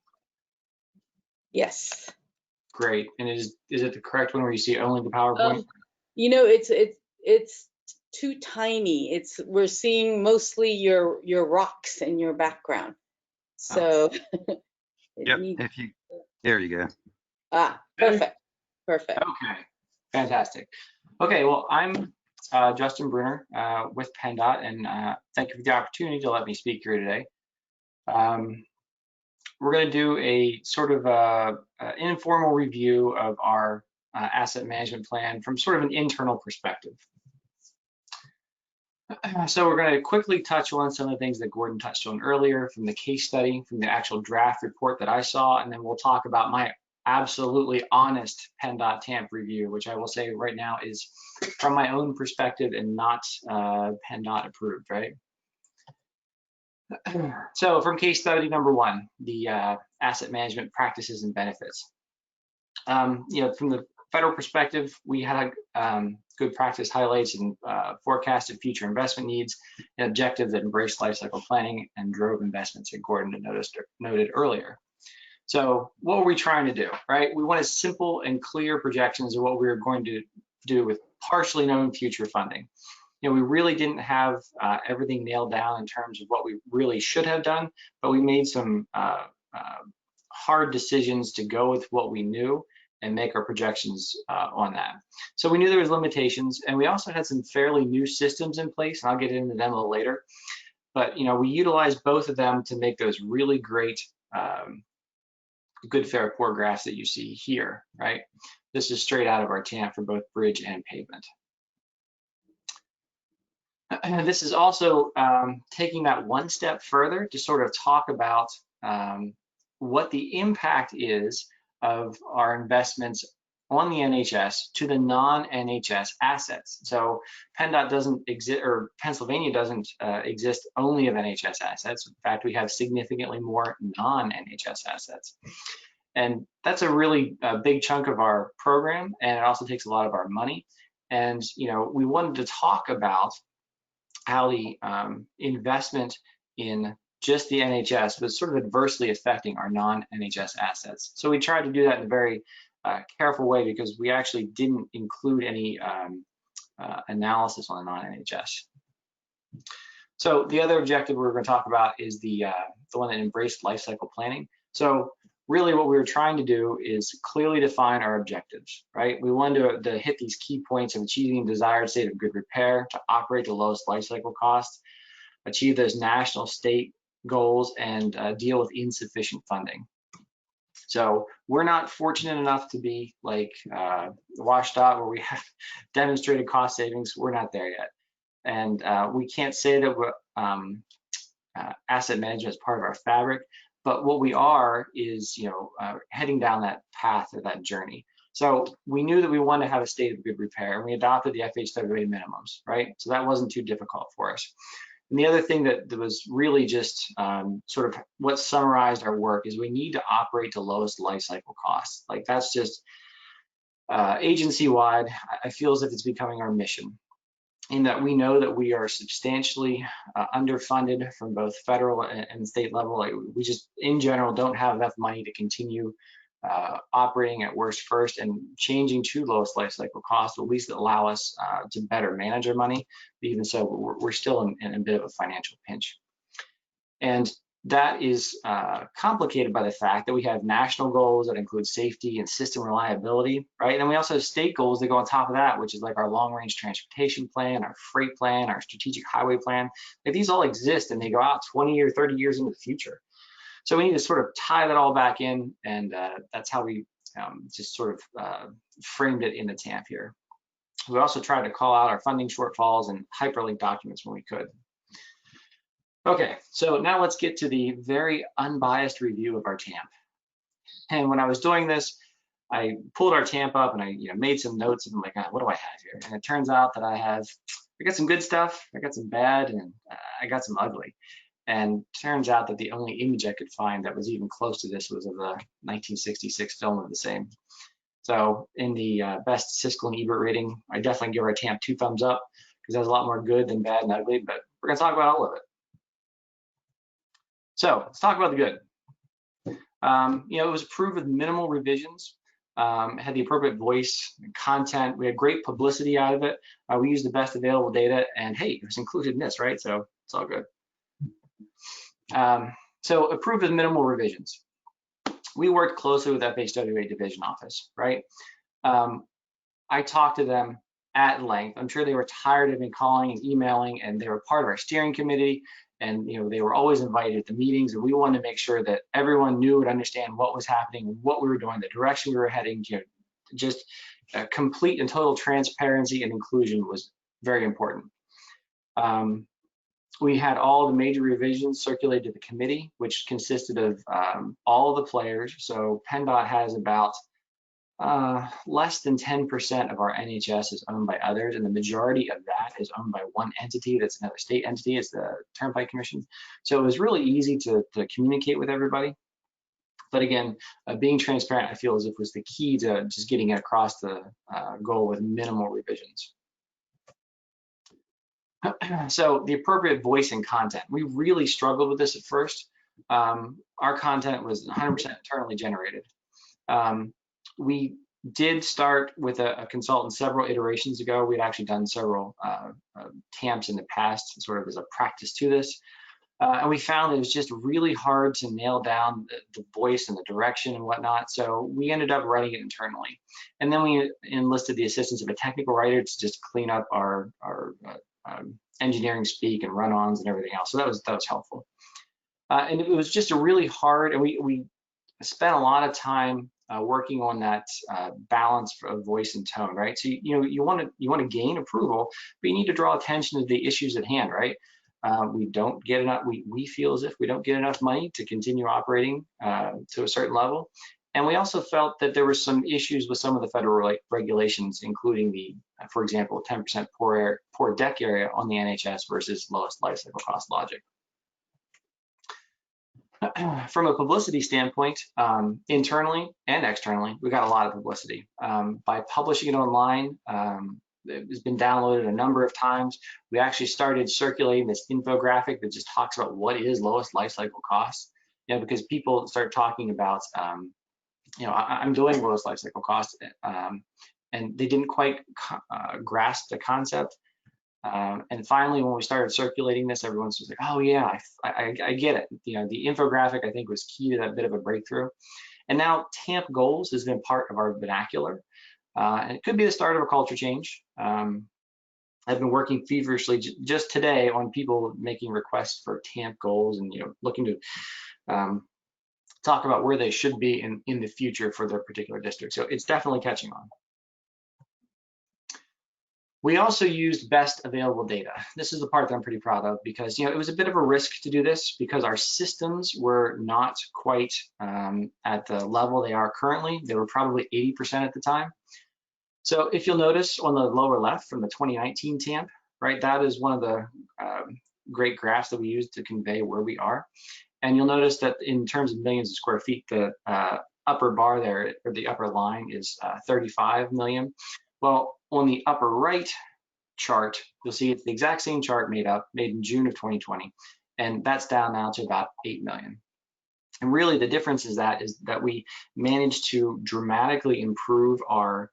Yes. Great. And is it the correct one where you see only the PowerPoint? You know, it's too tiny. We're seeing mostly your rocks in your background. So Yep. There you go. Perfect. Perfect. Okay. Fantastic. Okay. Well, I'm Justin Bruner with PennDOT, and thank you for the opportunity to let me speak here today. We're going to do a sort of informal review of our asset management plan from sort of an internal perspective. So we're going to quickly touch on some of the things that Gordon touched on earlier from the case study, from the actual draft report that I saw, and then we'll talk about my absolutely honest PennDOT TAMP review, which I will say right now is from my own perspective and not PennDOT approved, right? So from case study number one, the asset management practices and benefits. You know, from the federal perspective, we had good practice highlights and forecasted future investment needs, an objective that embraced lifecycle planning and drove investments that Gordon noted earlier. So what were we trying to do, right? We wanted simple and clear projections of what we were going to do with partially known future funding. You know, we really didn't have everything nailed down in terms of what we really should have done, but we made some hard decisions to go with what we knew and make our projections on that. So we knew there was limitations, and we also had some fairly new systems in place, and I'll get into them a little later. But you know, we utilized both of them to make those really great good, fair, poor graphs that you see here, right? This is straight out of our TAMP for both bridge and pavement. This is also taking that one step further to sort of talk about what the impact is of our investments on the NHS to the non-NHS assets. So PennDOT doesn't exist, or Pennsylvania doesn't exist only of NHS assets. In fact, we have significantly more non-NHS assets. And that's a really big chunk of our program, and it also takes a lot of our money. And we wanted to talk about how the investment in just the NHS was sort of adversely affecting our non-NHS assets. So we tried to do that in a very careful way, because we actually didn't include any analysis on the non-NHS. So the other objective we're going to talk about is the one that embraced life cycle planning. So really what we were trying to do is clearly define our objectives, right? We wanted to hit these key points of achieving the desired state of good repair, to operate the lowest life cycle cost, achieve those national state goals, and deal with insufficient funding. So we're not fortunate enough to be like WashDOT, where we have demonstrated cost savings. We're not there yet. And we can't say that we're asset management is part of our fabric, but what we are is, heading down that path or that journey. So we knew that we wanted to have a state of good repair, and we adopted the FHWA minimums, right? So that wasn't too difficult for us. And the other thing that was really just sort of what summarized our work is we need to operate to lowest life cycle costs. Like, that's just agency-wide. I feel as if it's becoming our mission, in that we know that we are substantially underfunded from both federal and state level. Like, we just, in general, don't have enough money to continue operating at worst first, and changing to lowest life cycle cost will at least allow us to better manage our money. But even so, we're still in a bit of a financial pinch. And that is complicated by the fact that we have national goals that include safety and system reliability, right? And we also have state goals that go on top of that, which is like our long-range transportation plan, our freight plan, our strategic highway plan. Like, these all exist, and they go out 20 or 30 years into the future. So we need to sort of tie that all back in, and that's how we just sort of framed it in the TAMP here. We also tried to call out our funding shortfalls and hyperlink documents when we could. Okay, so now let's get to the very unbiased review of our TAMP. And when I was doing this, I pulled our TAMP up and I made some notes, and I'm like, what do I have here? And it turns out that I got some good stuff, I got some bad, and I got some ugly. And turns out that the only image I could find that was even close to this was of the 1966 film of the same. So in the best Siskel and Ebert rating, I definitely give our TAMP 2 thumbs up, because there's a lot more good than bad and ugly, but we're gonna talk about all of it. So let's talk about the good. It was approved with minimal revisions, had the appropriate voice and content. We had great publicity out of it. We used the best available data, and hey, it was included in this, right? So it's all good. So approved with minimal revisions. We worked closely with FHWA division office, right? I talked to them at length. I'm sure they were tired of me calling and emailing, and they were part of our steering committee, and they were always invited at the meetings, and we wanted to make sure that everyone knew and understand what was happening, what we were doing, the direction we were heading. Just complete and total transparency and inclusion was very important. We had all the major revisions circulated to the committee, which consisted of all the players. So PennDOT has about less than 10% of our NHS is owned by others, and the majority of that is owned by one entity that's another state entity. It's the Turnpike Commission. So it was really easy to communicate with everybody. But again, being transparent, I feel as if was the key to just getting it across the goal with minimal revisions. So the appropriate voice and content. We really struggled with this at first. Our content was 100% internally generated. We did start with a consultant several iterations ago. We'd actually done several TAMPs in the past, sort of as a practice to this. And we found it was just really hard to nail down the voice and the direction and whatnot. So we ended up writing it internally. And then we enlisted the assistance of a technical writer to just clean up our engineering speak and run-ons and everything else. So that was helpful. And it was just a really hard, and we spent a lot of time working on that balance of voice and tone, right? So you want to gain approval, but you need to draw attention to the issues at hand, right? We don't get enough. We feel as if we don't get enough money to continue operating to a certain level, and we also felt that there were some issues with some of the federal regulations, including the, for example, 10% poor deck area on the NHS versus lowest life cycle cost logic. From a publicity standpoint, internally and externally, we got a lot of publicity. By publishing it online, it's been downloaded a number of times. We actually started circulating this infographic that just talks about what is lowest life cycle cost, because people start talking about, I'm doing lowest life cycle cost, and they didn't quite grasp the concept. And finally, when we started circulating this, everyone was like, oh yeah, I get it. The infographic, I think, was key to that bit of a breakthrough. And now TAMP goals has been part of our vernacular. And it could be the start of a culture change. I've been working feverishly just today on people making requests for TAMP goals and looking to talk about where they should be in the future for their particular district. So it's definitely catching on. We also used best available data. This is the part that I'm pretty proud of because it was a bit of a risk to do this because our systems were not quite at the level they are currently. They were probably 80% at the time. So if you'll notice on the lower left from the 2019 TAMP, right, that is one of the great graphs that we used to convey where we are. And you'll notice that in terms of millions of square feet, the upper bar there, or the upper line, is 35 million. Well, on the upper right chart, you'll see it's the exact same chart made in June of 2020, and that's down now to about 8 million. And really the difference is that we managed to dramatically improve our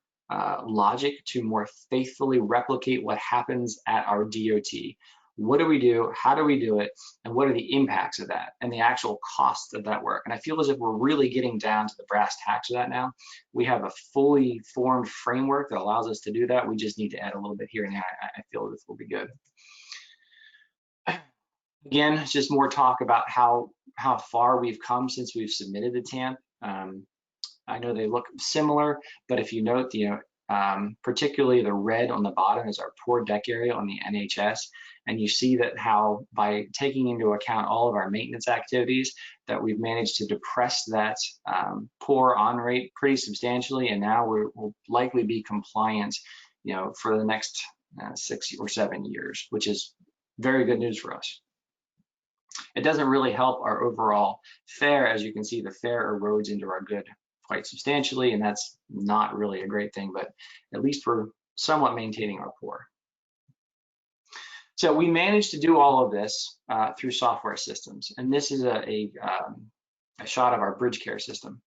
logic to more faithfully replicate what happens at our DOT. What do we do? How do we do it? And what are the impacts of that and the actual cost of that work? And I feel as if we're really getting down to the brass tacks of that now. We have a fully formed framework that allows us to do that. We just need to add a little bit here and there. I feel this will be good. Again, it's just more talk about how far we've come since we've submitted the TAMP. I know they look similar, but if you note, particularly the red on the bottom is our poor deck area on the NHS. And you see that how by taking into account all of our maintenance activities that we've managed to depress that poor on rate pretty substantially. And now we'll likely be compliant, for the next 6 or 7 years, which is very good news for us. It doesn't really help our overall fare. As you can see, the fare erodes into our good quite substantially, and that's not really a great thing, but at least we're somewhat maintaining our poor. So we managed to do all of this through software systems, and this is a shot of our BridgeCare system.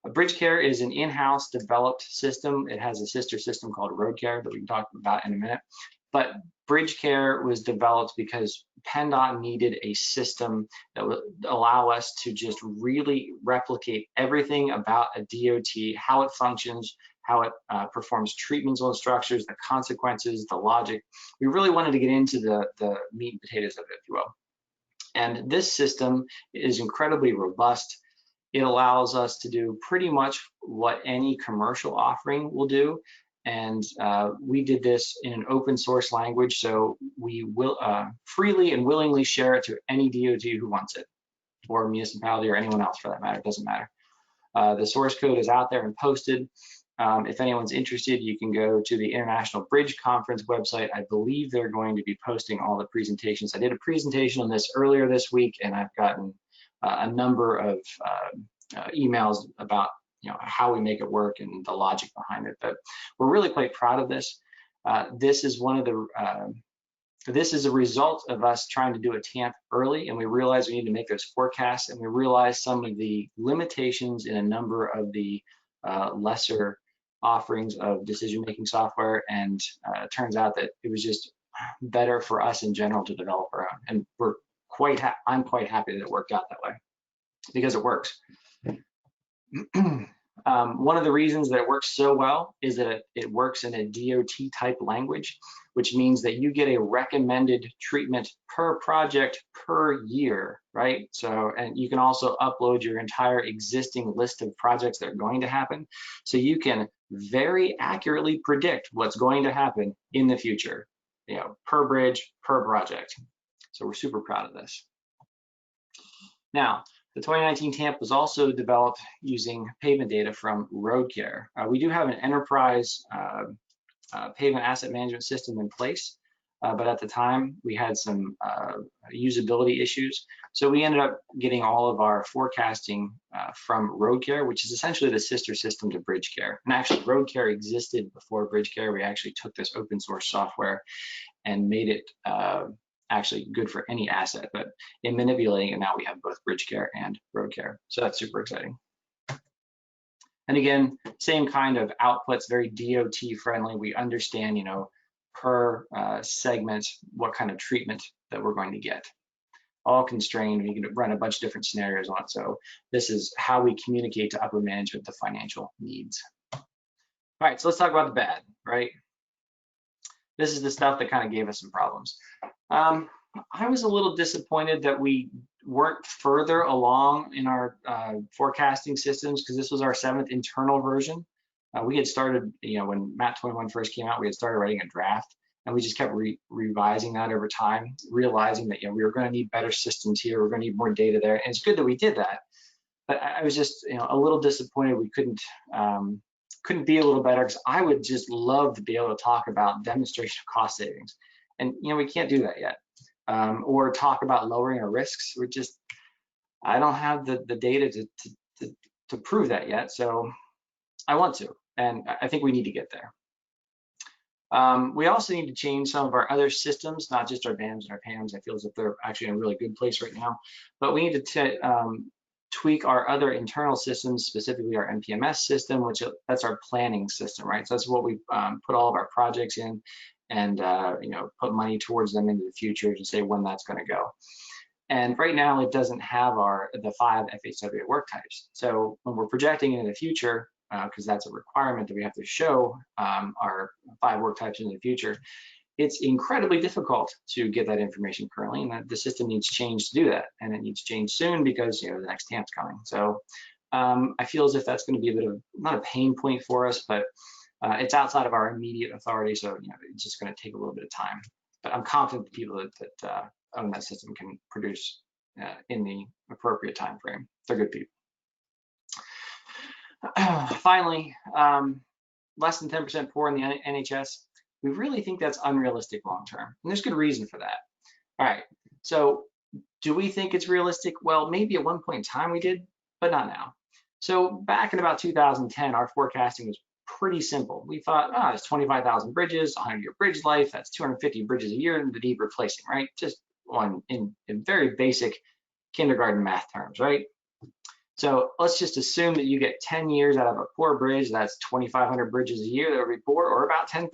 BridgeCare is an in-house developed system. It has a sister system called RoadCare that we can talk about in a minute. But BridgeCare was developed because PennDOT needed a system that would allow us to just really replicate everything about a DOT, how it functions, how it performs treatments on structures, the consequences, the logic. We really wanted to get into the meat and potatoes of it, if you will. And this system is incredibly robust. It allows us to do pretty much what any commercial offering will do. And we did this in an open source language, so we will freely and willingly share it to any DOT who wants it, or municipality, or anyone else for that matter, it doesn't matter. The source code is out there and posted. If anyone's interested, you can go to the International Bridge Conference website. I believe they're going to be posting all the presentations. I did a presentation on this earlier this week, and I've gotten a number of emails about how we make it work and the logic behind it. But we're really quite proud of this. This is one of the this is a result of us trying to do a TAMP early, and we realized we need to make those forecasts, and we realized some of the limitations in a number of the lesser offerings of decision-making software, and it turns out that it was just better for us in general to develop our own. And I'm quite happy that it worked out that way because it works. One of the reasons that it works so well is that it works in a DOT type language. which means that you get a recommended treatment per project per year, right? So, and you can also upload your entire existing list of projects that are going to happen. So you can very accurately predict what's going to happen in the future, you know, per bridge, per project. So we're super proud of this. Now, the 2019 TAMP was also developed using pavement data from RoadCare. We do have an enterprise pavement asset management system in place, but at the time we had some usability issues. So we ended up getting all of our forecasting from RoadCare, which is essentially the sister system to BridgeCare. And actually RoadCare existed before BridgeCare. We actually took this open source software and made it actually good for any asset, but in manipulating it now we have both BridgeCare and RoadCare. So that's super exciting. And again, same kind of outputs, very DOT friendly. We understand, you know, per segment, what kind of treatment that we're going to get. All constrained, you can run a bunch of different scenarios on it. So this is how we communicate to upper management the financial needs. All right, so let's talk about the bad, right? This is the stuff that kind of gave us some problems. I was a little disappointed that we weren't further along in our forecasting systems, because this was our 7th internal version. We had started, you know, when MAT 21 first came out, we had started writing a draft, and we just kept revising that over time, realizing that, you know, we were going to need better systems here, we're going to need more data there, and it's good that we did that. But I was just, you know, a little disappointed we couldn't be a little better, because I would just love to be able to talk about demonstration of cost savings, and you know, we can't do that yet. Or talk about lowering our risks. We're just, I don't have the data to prove that yet, so I want to, and I think we need to get there. We also need to change some of our other systems, not just our DAMs and our PAMs. I feel as if they're actually in a really good place right now, but we need to tweak our other internal systems, specifically our NPMS system, which that's our planning system, right? So that's what we put all of our projects in, and you know, put money towards them into the future to say when that's going to go. And right now it doesn't have the 5 FHWA work types. So when we're projecting into the future, because that's a requirement that we have to show our 5 work types into the future, it's incredibly difficult to get that information currently, and the system needs change to do that, and it needs change soon because, you know, the next TAMP's coming. So I feel as if that's going to be a bit of, not a pain point for us, but it's outside of our immediate authority, so you know, it's just going to take a little bit of time. But I'm confident the people that own that system can produce in the appropriate time frame. They're good people. Finally, less than 10% poor in the NHS. We really think that's unrealistic long term, and there's good reason for that. All right, so do we think it's realistic? Well, maybe at one point in time we did, but not now. So back in about 2010, our forecasting was pretty simple. We thought, there's 25,000 bridges, 100-year bridge life, that's 250 bridges a year that need replacing, right? Just one in very basic kindergarten math terms, right? So let's just assume that you get 10 years out of a poor bridge, that's 2,500 bridges a year that will be poor, or about 10%,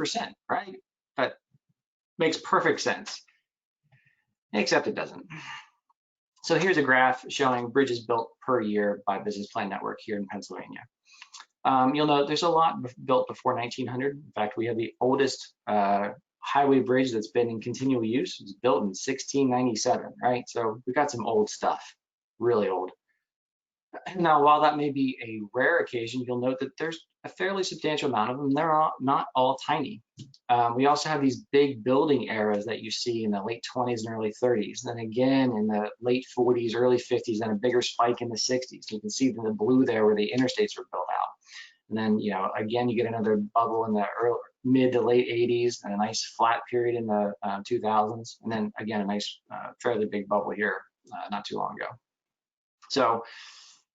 right? That makes perfect sense, except it doesn't. So here's a graph showing bridges built per year by Business Plan Network here in Pennsylvania. You'll note there's a lot built before 1900. In fact, we have the oldest highway bridge that's been in continual use. It was built in 1697, right? So we've got some old stuff, really old. Now, while that may be a rare occasion, you'll note that there's a fairly substantial amount of them. They're not all tiny. We also have these big building eras that you see in the late 20s and early 30s. Then again in the late 40s, early 50s, and a bigger spike in the 60s. You can see the blue there where the interstates were built out. And then, you know, again, you get another bubble in the mid to late 80s, and a nice flat period in the 2000s. And then again, a nice fairly big bubble here not too long ago. So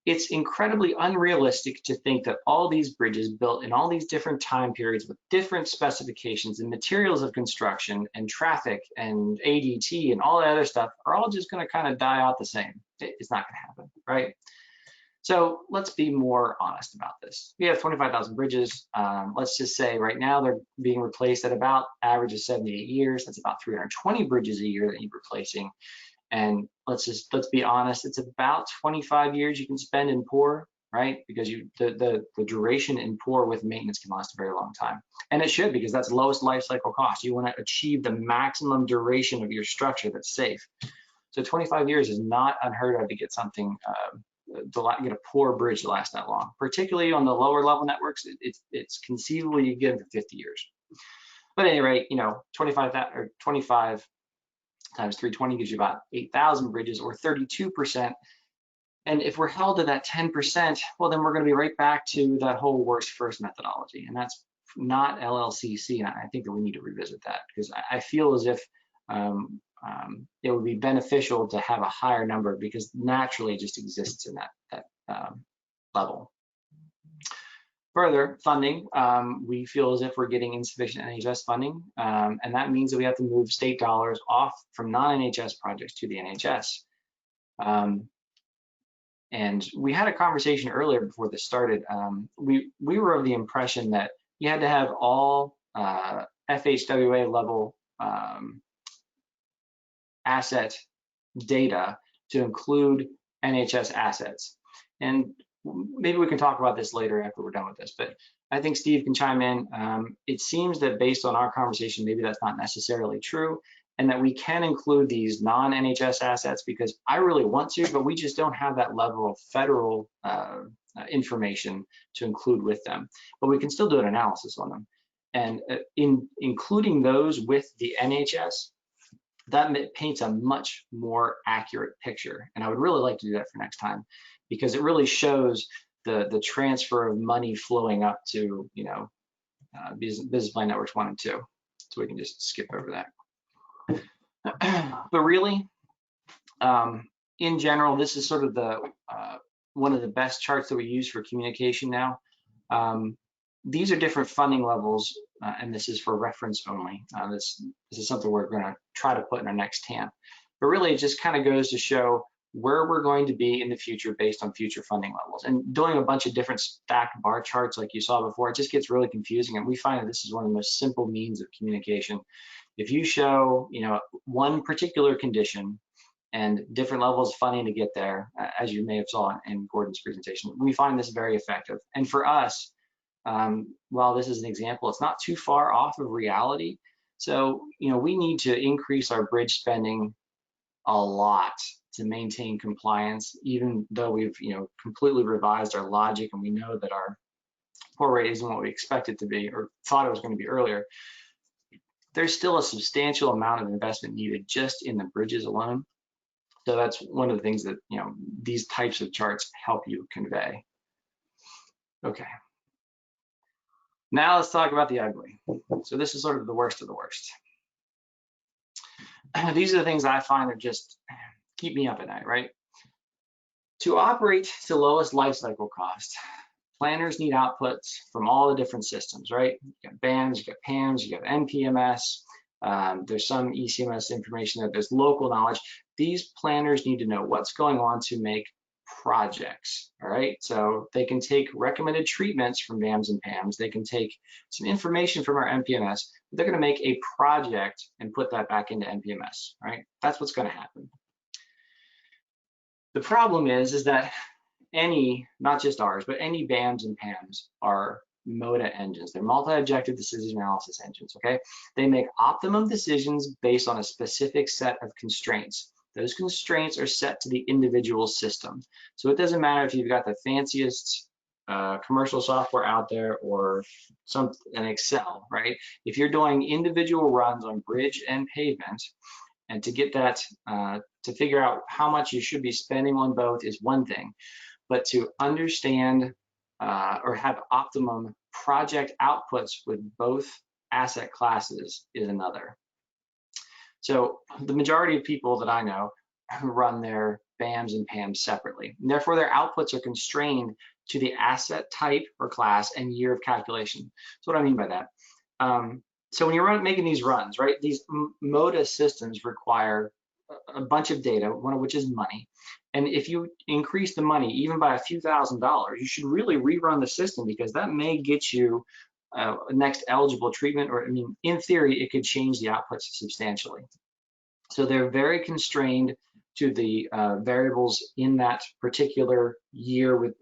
it's incredibly unrealistic to think that all these bridges built in all these different time periods with different specifications and materials of construction and traffic and ADT and all that other stuff are all just going to kind of die out the same. It's not going to happen, right? So let's be more honest about this. We have 25,000 bridges. Let's just say right now they're being replaced at about average of 78 years. That's about 320 bridges a year that need replacing. And let's be honest, it's about 25 years you can spend in poor, right? Because the duration in poor with maintenance can last a very long time. And it should, because that's lowest life cycle cost. You want to achieve the maximum duration of your structure that's safe. So 25 years is not unheard of to get something, get a poor bridge to last that long. Particularly on the lower level networks, it's conceivable you get them for 50 years. But at any rate, 25 times 320 gives you about 8,000 bridges, or 32%. And if we're held to that 10%, well, then we're going to be right back to that whole worst first methodology. And that's not LLCC. And I think that we need to revisit that, because I feel as if it would be beneficial to have a higher number, because naturally it just exists in that level. Further, funding, we feel as if we're getting insufficient NHS funding, and that means that we have to move state dollars off from non-NHS projects to the NHS. And we had a conversation earlier before this started. We were of the impression that you had to have all FHWA level asset data to include NHS assets. And maybe we can talk about this later after we're done with this, but I think Steve can chime in. It seems that based on our conversation, maybe that's not necessarily true, and that we can include these non-NHS assets, because I really want to, but we just don't have that level of federal information to include with them. But we can still do an analysis on them. And in including those with the NHS, that paints a much more accurate picture. And I would really like to do that for next time, because it really shows the transfer of money flowing up to business plan networks 1 and 2. So we can just skip over that. But really, in general, this is sort of the one of the best charts that we use for communication now. These are different funding levels, and this is for reference only. This is something we're going to try to put in our next TAMP. But really, it just kind of goes to show where we're going to be in the future based on future funding levels. And doing a bunch of different stacked bar charts like you saw before, it just gets really confusing. And we find that this is one of the most simple means of communication. If you show, one particular condition and different levels of funding to get there, as you may have saw in Gordon's presentation, we find this very effective. And for us, while this is an example, it's not too far off of reality. So, we need to increase our bridge spending a lot to maintain compliance, even though we've, completely revised our logic and we know that our poor rate isn't what we expect it to be or thought it was going to be earlier. There's still a substantial amount of investment needed just in the bridges alone. So that's one of the things that, these types of charts help you convey. Okay. Now let's talk about the ugly. So this is sort of the worst of the worst. These are the things I find are just keep me up at night, right? To operate to lowest life cycle cost, planners need outputs from all the different systems, right? You got BAMs, you got PAMs, you got NPMS. There's some ECMS information that there's local knowledge. These planners need to know what's going on to make projects, all right? So they can take recommended treatments from BAMs and PAMs. They can take some information from our NPMS. But they're going to make a project and put that back into NPMS, right? That's what's going to happen. The problem is that any, not just ours, but any BAMs and PAMs are MODA engines. They're multi-objective decision analysis engines, okay? They make optimum decisions based on a specific set of constraints. Those constraints are set to the individual system. So it doesn't matter if you've got the fanciest commercial software out there or an Excel, right? If you're doing individual runs on bridge and pavement, and to get that, to figure out how much you should be spending on both is one thing, but to understand or have optimum project outputs with both asset classes is another. So the majority of people that I know run their BAMs and PAMs separately. And therefore, their outputs are constrained to the asset type or class and year of calculation. So what do I mean by that? So when you're making these runs, right, these MODA systems require a bunch of data, one of which is money. And if you increase the money even by a few $1,000s, you should really rerun the system, because that may get you next eligible treatment, or I mean, in theory, it could change the outputs substantially. So they're very constrained to the variables in that particular year with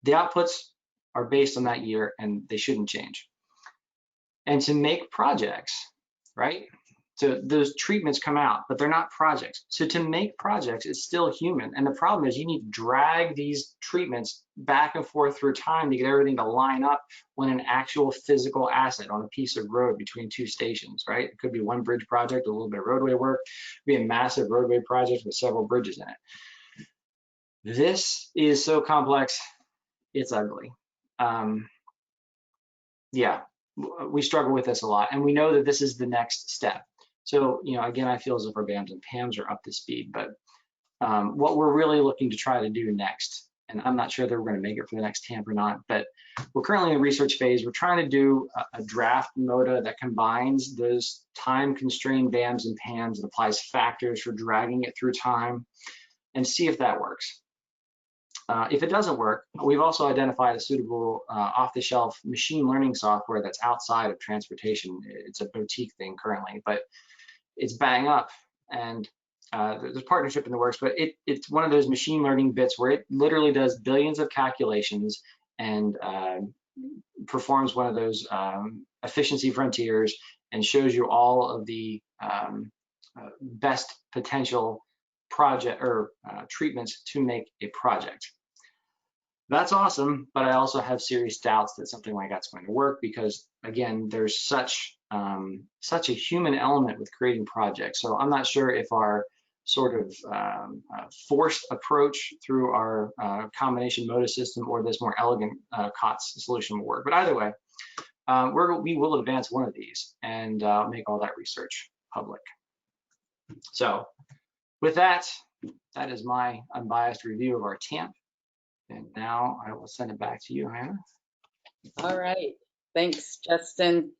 The outputs are based on that year and they shouldn't change. And to make projects, right? So those treatments come out, but they're not projects. So to make projects, it's still human. And the problem is you need to drag these treatments back and forth through time to get everything to line up when an actual physical asset on a piece of road between two stations, right? It could be one bridge project, a little bit of roadway work, it could be a massive roadway project with several bridges in it. This is so complex, it's ugly. Yeah, we struggle with this a lot, and we know that this is the next step. So, you know, again, I feel as if our BAMs and PAMs are up to speed, but what we're really looking to try to do next, and I'm not sure that we're going to make it for the next TAMP or not, but we're currently in the research phase. We're trying to do a draft MOTA that combines those time-constrained BAMs and PAMs and applies factors for dragging it through time and see if that works. If it doesn't work, we've also identified a suitable off-the-shelf machine learning software that's outside of transportation. It's a boutique thing currently, but it's bang up, and there's a partnership in the works, but it's one of those machine learning bits where it literally does billions of calculations and performs one of those efficiency frontiers and shows you all of the best potential project or treatments to make a project. That's awesome, but I also have serious doubts that something like that's going to work because, again, there's such a human element with creating projects. So I'm not sure if our sort of forced approach through our combination MOTA system or this more elegant COTS solution will work. But either way, we will advance one of these and make all that research public. So with that, that is my unbiased review of our TAMP. And now I will send it back to you, Hannah. All right, thanks, Justin.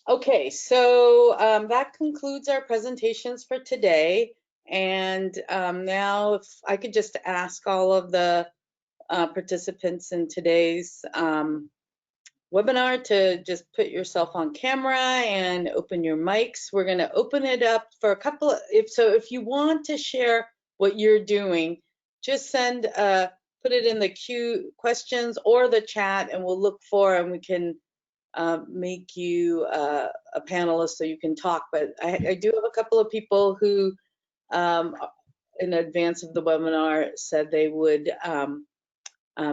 Okay, so that concludes our presentations for today. And now if I could just ask all of the participants in today's webinar to just put yourself on camera and open your mics. We're going to open it up for a couple of, if you want to share what you're doing, just send put it in the queue questions or the chat, and we'll look for, and we can make you a panelist so you can talk. But I do have a couple of people who in advance of the webinar said they would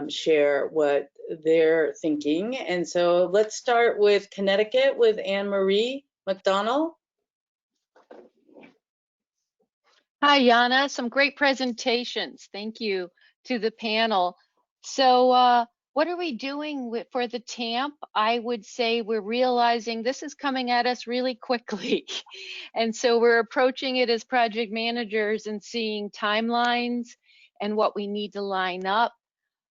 share what they're thinking. And so let's start with Connecticut with Anne Marie McDonald. Hi, Yana. Some great presentations. Thank you to the panel. So what are we doing for the TAMP? I would say we're realizing this is coming at us really quickly. And so we're approaching it as project managers and seeing timelines and what we need to line up.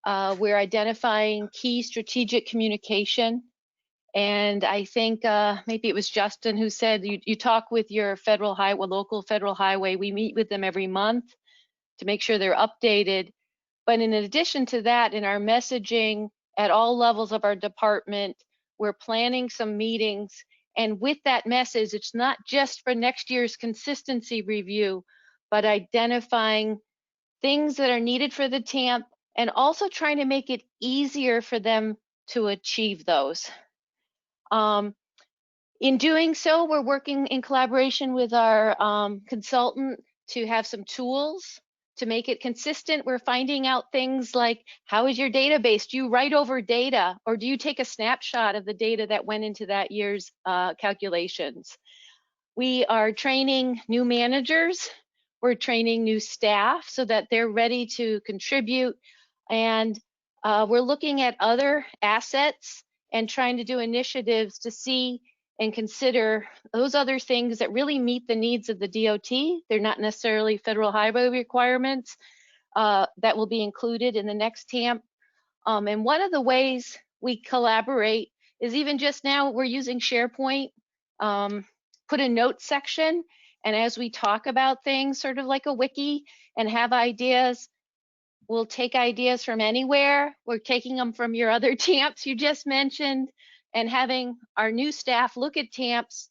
We're identifying key strategic communication. And I think maybe it was Justin who said you talk with your federal highway, local federal highway. We meet with them every month to make sure they're updated. But in addition to that, in our messaging at all levels of our department, we're planning some meetings. And with that message, it's not just for next year's consistency review, but identifying things that are needed for the TAMP and also trying to make it easier for them to achieve those. In doing so, we're working in collaboration with our consultant to have some tools to make it consistent. We're finding out things like, how is your database? Do you write over data, or do you take a snapshot of the data that went into that year's calculations? We are training new managers. We're training new staff so that they're ready to contribute. And we're looking at other assets and trying to do initiatives to see and consider those other things that really meet the needs of the DOT. They're not necessarily federal highway requirements that will be included in the next TAMP. And one of the ways we collaborate is even just now we're using SharePoint, put a notes section, and as we talk about things, sort of like a wiki, and have ideas, we'll take ideas from anywhere. We're taking them from your other TAMPs you just mentioned, and having our new staff look at TAMPs,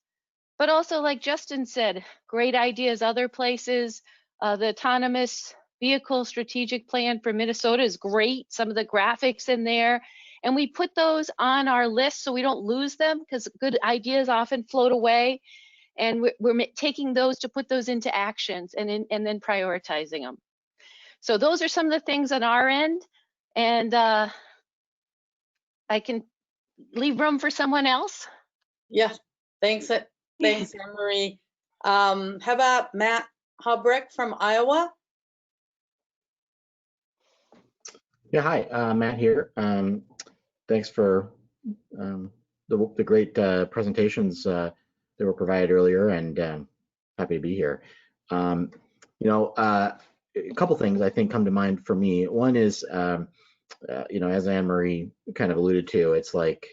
but also, like Justin said, great ideas other places. The autonomous vehicle strategic plan for Minnesota is great. Some of the graphics in there. And we put those on our list so we don't lose them, because good ideas often float away. And we're taking those to put those into actions and then prioritizing them. So those are some of the things on our end. And I can leave room for someone else. Yeah, thanks, Anne Marie. How about Matt Hubrick from Iowa? Yeah, hi, Matt here. Thanks for the great presentations that were provided earlier, and happy to be here. A couple things I think come to mind for me. One is, as Anne Marie kind of alluded to, it's like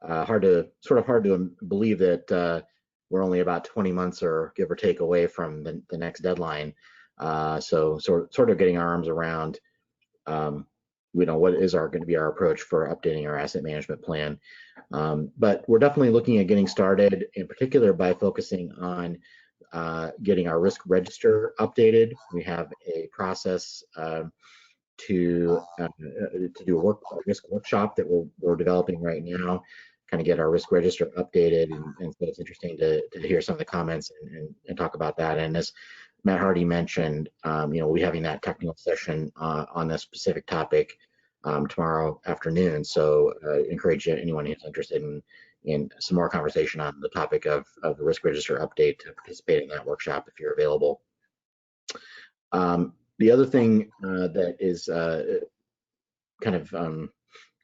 hard to believe that we're only about 20 months or give or take away from the next deadline. So sort of getting our arms around what is going to be our approach for updating our asset management plan. But we're definitely looking at getting started, in particular by focusing on getting our risk register updated. We have a process to do a risk workshop that we're developing right now, kind of get our risk register updated, and so it's interesting to hear some of the comments and talk about that. And as Matt Hardy mentioned, we'll be having that technical session on this specific topic tomorrow afternoon. So encourage anyone who's interested in some more conversation on the topic of the risk register update to participate in that workshop if you're available. The other thing that is kind of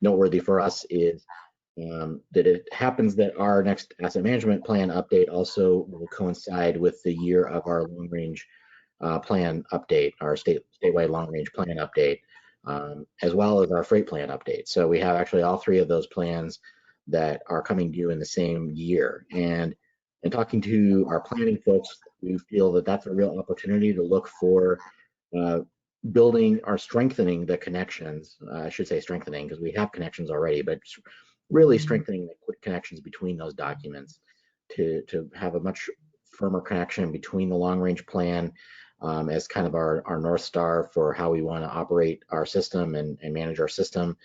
noteworthy for us is that it happens that our next asset management plan update also will coincide with the year of our long range plan update, our statewide long range plan update, as well as our freight plan update. So we have actually all three of those plans that are coming due in the same year. And in talking to our planning folks, we feel that that's a real opportunity to look for building or strengthening the connections. I should say strengthening, because we have connections already, but really strengthening the connections between those documents to have a much firmer connection between the long range plan as kind of our North Star for how we want to operate our system and manage our system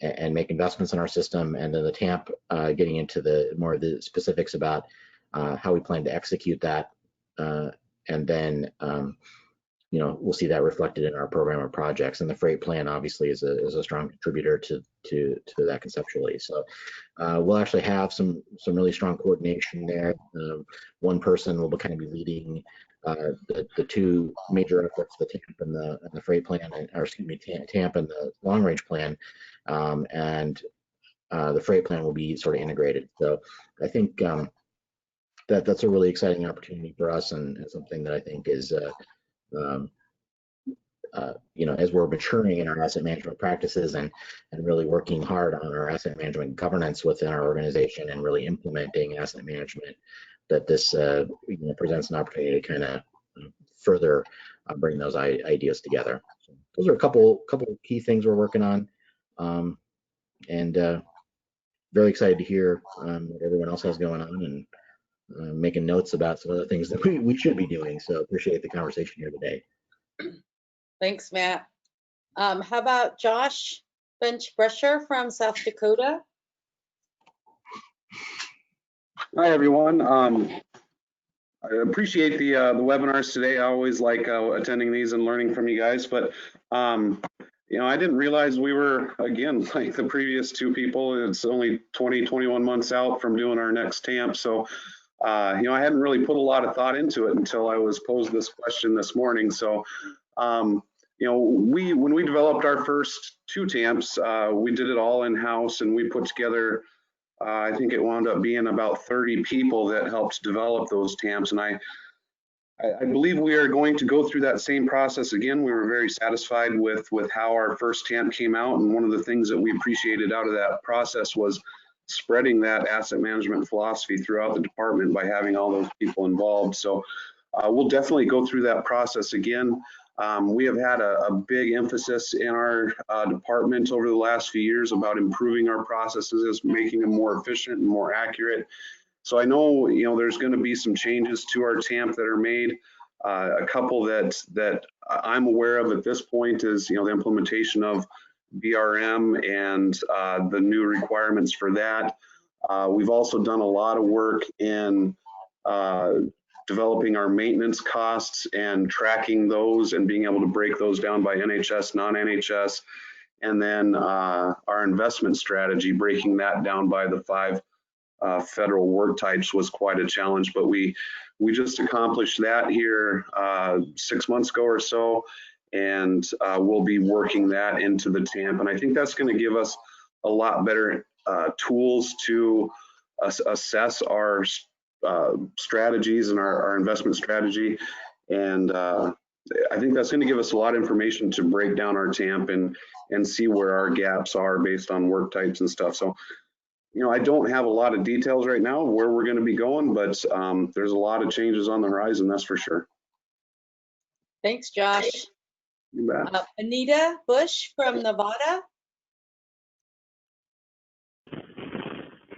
and make investments in our system, and then the TAMP getting into the more of the specifics about how we plan to execute that, and then we'll see that reflected in our program of projects. And the freight plan obviously is a strong contributor to that conceptually. So we'll actually have some really strong coordination there. One person will kind of be leading the two major efforts, the TAMP and the freight plan, or excuse me, TAMP and the long range plan, and the freight plan will be sort of integrated. So I think that's a really exciting opportunity for us, and something that I think is as we're maturing in our asset management practices and really working hard on our asset management governance within our organization and really implementing asset management, that this presents an opportunity to kind of further bring those ideas together. So those are a couple key things we're working on, and very excited to hear what everyone else has going on, and making notes about some of the things that we should be doing. So appreciate the conversation here today. Thanks, Matt. How about Josh Bench-Brescher from South Dakota? Hi, everyone. I appreciate the webinars today. I always like attending these and learning from you guys, but I didn't realize we were, again, like the previous two people, it's only 21 months out from doing our next TAMP. So I hadn't really put a lot of thought into it until I was posed this question this morning. So when we developed our first two TAMPs, we did it all in-house, and we put together, I think it wound up being about 30 people that helped develop those TAMPs. And I believe we are going to go through that same process again. We were very satisfied with how our first TAMP came out, and one of the things that we appreciated out of that process was spreading that asset management philosophy throughout the department by having all those people involved. So we'll definitely go through that process again. We have had a big emphasis in our department over the last few years about improving our processes, making them more efficient and more accurate. So I know, there's going to be some changes to our TAMP that are made. A couple that I'm aware of at this point is, the implementation of BRM and the new requirements for that. We've also done a lot of work in developing our maintenance costs and tracking those and being able to break those down by NHS, non-NHS, and then our investment strategy, breaking that down by the 5 federal work types was quite a challenge, but we just accomplished that here 6 months ago or so, and we'll be working that into the TAMP, and I think that's going to give us a lot better tools to assess our strategies and our investment strategy, and I think that's going to give us a lot of information to break down our TAMP and see where our gaps are based on work types and stuff. So, I don't have a lot of details right now of where we're going to be going, but there's a lot of changes on the horizon, that's for sure. Thanks, Josh. You bet. Anita Bush from Nevada.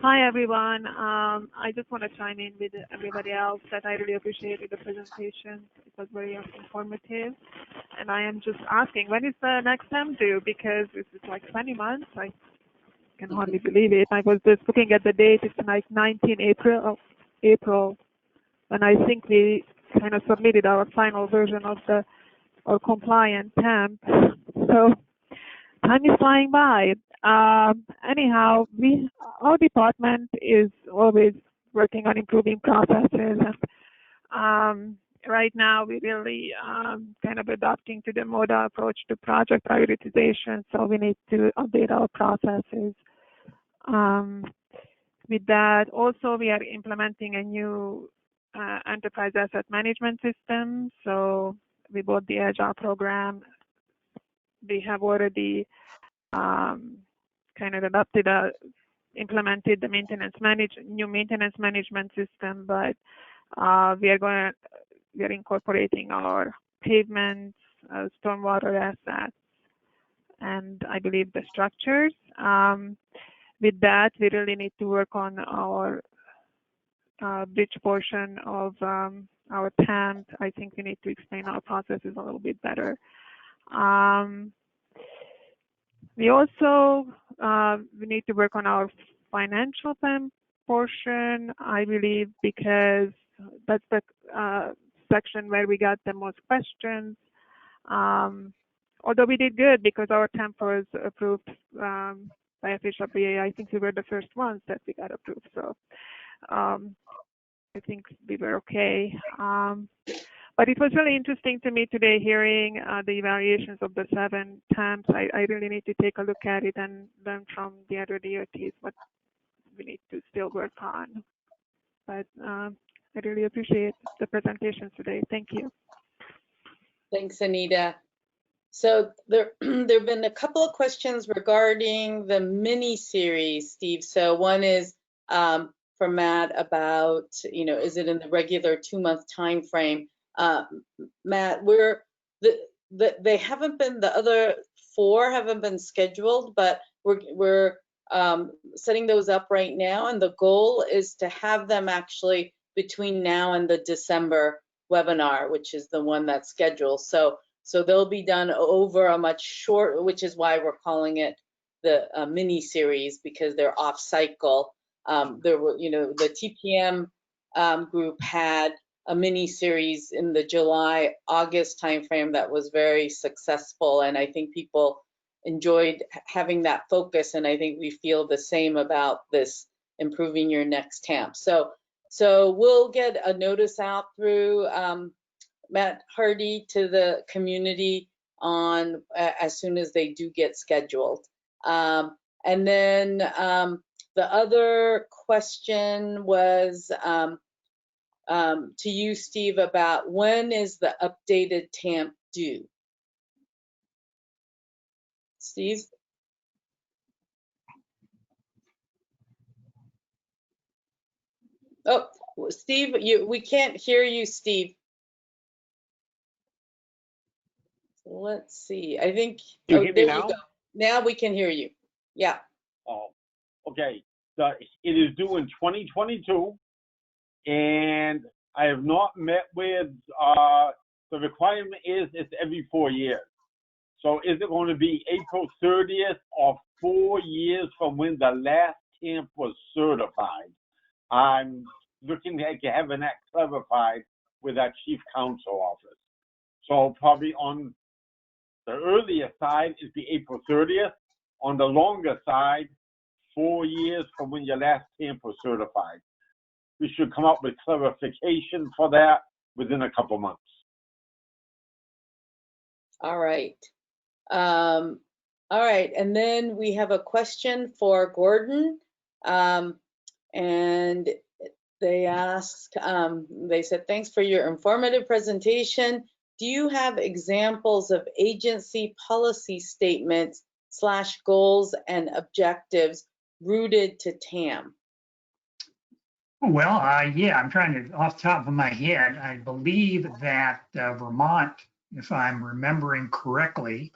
Hi, everyone. I just want to chime in with everybody else that I really appreciated the presentation. It was very informative. And I am just asking, when is the next TAMP due? Because this is like 20 months. I can hardly believe it. I was just looking at the date. It's like 19 April, when I think we kind of submitted our final version of our compliant TAMP. So time is flying by. Anyhow, our department is always working on improving processes, and right now we're really kind of adapting to the modal approach to project prioritization, so we need to update our processes. With that, also we are implementing a new enterprise asset management system, so we bought the Agile program. We have already kind of adopted, implemented the new maintenance management system, but we are incorporating our pavements, stormwater assets, and I believe the structures. With that, we really need to work on our bridge portion of our TAMP. I think we need to explain our processes a little bit better. We also we need to work on our financial TAMP portion, I believe, because that's the section where we got the most questions. Although we did good because our TAMP was approved by FHWA. I think we were the first ones that we got approved. So I think we were okay. But it was really interesting to me today hearing the evaluations of the 7 TAMPs. I really need to take a look at it and learn from the other DOTs what we need to still work on. But I really appreciate the presentations today. Thank you. Thanks, Anita. So there have been a couple of questions regarding the mini-series, Steve. So one is from Matt about, is it in the regular 2-month time frame? Matt, they haven't been, the other 4 haven't been scheduled, but we're setting those up right now, and the goal is to have them actually between now and the December webinar, which is the one that's scheduled. So they'll be done over a much short, which is why we're calling it the mini series, because they're off cycle. There were, the TPM group had a mini series in the July-August timeframe that was very successful, and I think people enjoyed having that focus, and I think we feel the same about this improving your next TAMP. So we'll get a notice out through Matt Hardy to the community on as soon as they do get scheduled. And then the other question was to you, Steve, about when is the updated TAMP due? Steve? Oh, Steve, we can't hear you, Steve. Let's see. I think, you oh, hear there me you now? go. Now we can hear you. Yeah. Oh, okay. So it is due in 2022, and I have not met with, the requirement is it's every 4 years. So is it going to be April 30th or 4 years from when the last TAMP was certified? I'm looking at having that clarified with our chief counsel office. So probably on the earlier side, it'd be April 30th. On the longer side, 4 years from when your last TAMP was certified. We should come up with clarification for that within a couple months. All right. All right, and then we have a question for Gordon. And they asked, they said, thanks for your informative presentation. Do you have examples of agency policy statements / goals and objectives rooted to TAM? Well, yeah, I'm trying to, off the top of my head, I believe that Vermont, if I'm remembering correctly,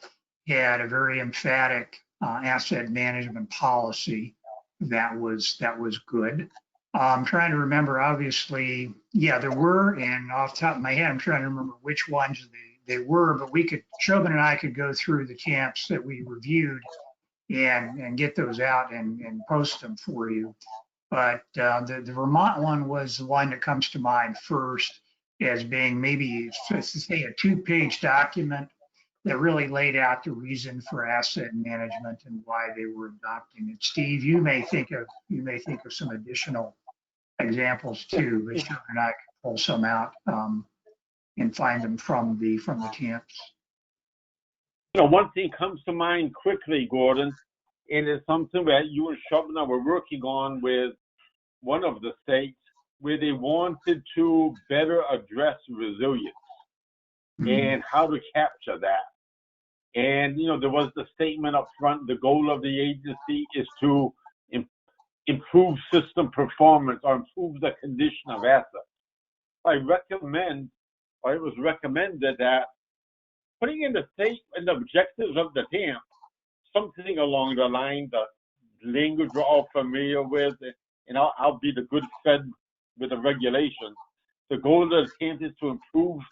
had a very emphatic asset management policy that was good. I'm trying to remember, obviously, yeah, there were, and off the top of my head, I'm trying to remember which ones they were, but we could, Shobhan and I could go through the TAMPs that we reviewed and get those out and post them for you. But the Vermont one was the one that comes to mind first as being maybe, let's say, a 2-page document that really laid out the reason for asset management and why they were adopting it. Steve, you may think of some additional examples too, but Sean and I could pull some out and find them from the TAMPs. You know, one thing comes to mind quickly, Gordon, and it's something that you and Shobhan were working on with one of the states where they wanted to better address resilience and how to capture that. And, you know, there was the statement up front, the goal of the agency is to improve system performance or improve the condition of assets. I recommend, or it was recommended that putting in the state and the objectives of the TAMP, something along the line, the language we're all familiar with, and I'll be the good fed with the regulations. The goal of the TAMP is to improve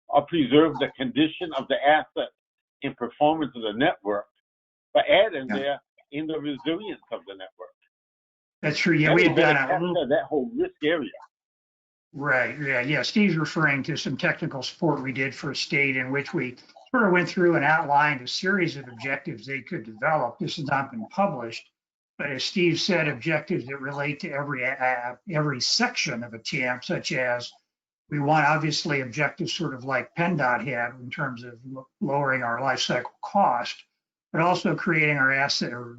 or preserve the condition of the asset and performance of the network, but add in there in the resilience of the network. That's true. Yeah, we had done a little that whole risk area. Right. Yeah. Steve's referring to some technical support we did for a state in which we sort of went through and outlined a series of objectives they could develop. This has not been published, but as Steve said, objectives that relate to every section of a TAMP, such as we want obviously objectives sort of like PennDOT had in terms of lowering our life cycle cost, but also creating our asset or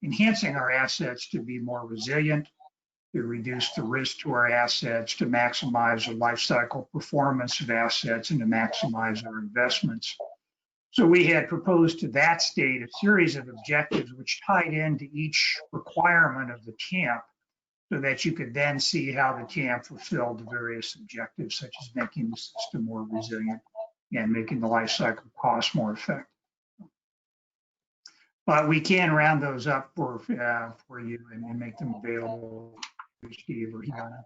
enhancing our assets to be more resilient, to reduce the risk to our assets, to maximize the life cycle performance of assets, and to maximize our investments. So we had proposed to that state a series of objectives which tied into each requirement of the TAMP so that you could then see how the TAMP fulfilled the various objectives, such as making the system more resilient and making the life cycle cost more effective. But we can round those up for you and make them available to Steve or Hiana.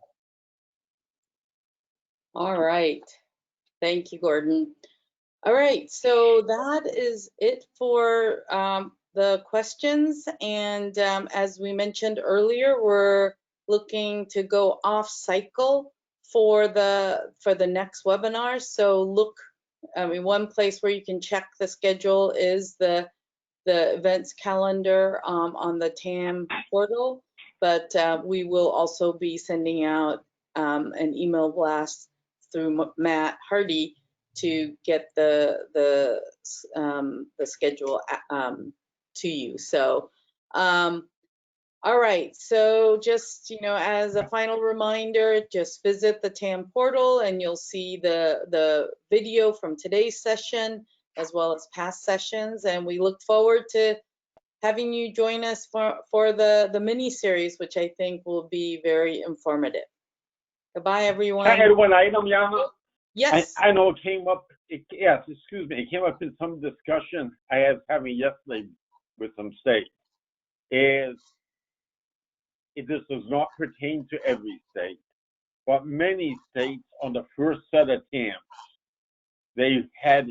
All right. Thank you, Gordon. All right, so that is it for the questions. And as we mentioned earlier, we're looking to go off cycle for the next webinar. So look, I mean, one place where you can check the schedule is the events calendar on the TAM portal, but we will also be sending out an email blast through Matt Hardy to get the schedule to you. So, all right. So just, you know, as a final reminder, just visit the TAM portal and you'll see the video from today's session as well as past sessions. And we look forward to having you join us for the mini series, which I think will be very informative. Goodbye, everyone. Can I add one item, Yana? Yes. I know it came up, it came up in some discussion I was having yesterday with some states. This does not pertain to every state, but many states on the first set of TAMPs, they had,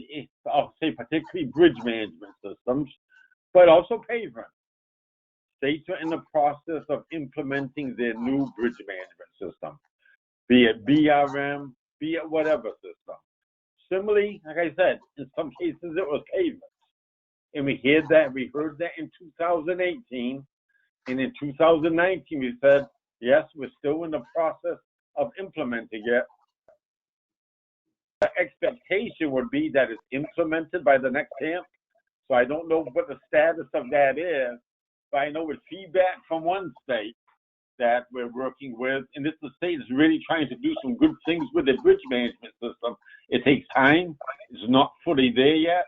I'll say particularly bridge management systems, but also pavement. States are in the process of implementing their new bridge management system, be it BRM, be it whatever system. Similarly, like I said, in some cases it was pavements. And we heard that in 2018. And in 2019, we said, yes, we're still in the process of implementing it. The expectation would be that it's implemented by the next TAMP. So I don't know what the status of that is, but I know with feedback from one state that we're working with, and this the state is really trying to do some good things with the bridge management system. It takes time. It's not fully there yet.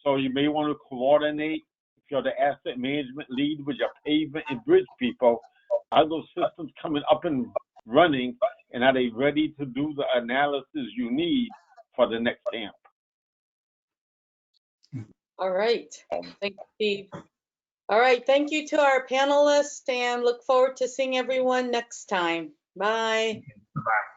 So you may want to coordinate, if you're the asset management lead, with your pavement and bridge people. Are those systems coming up and running, and are they ready to do the analysis you need for the next TAMP? All right. Thank you, Steve. All right. Thank you to our panelists, and look forward to seeing everyone next time. Bye. Bye.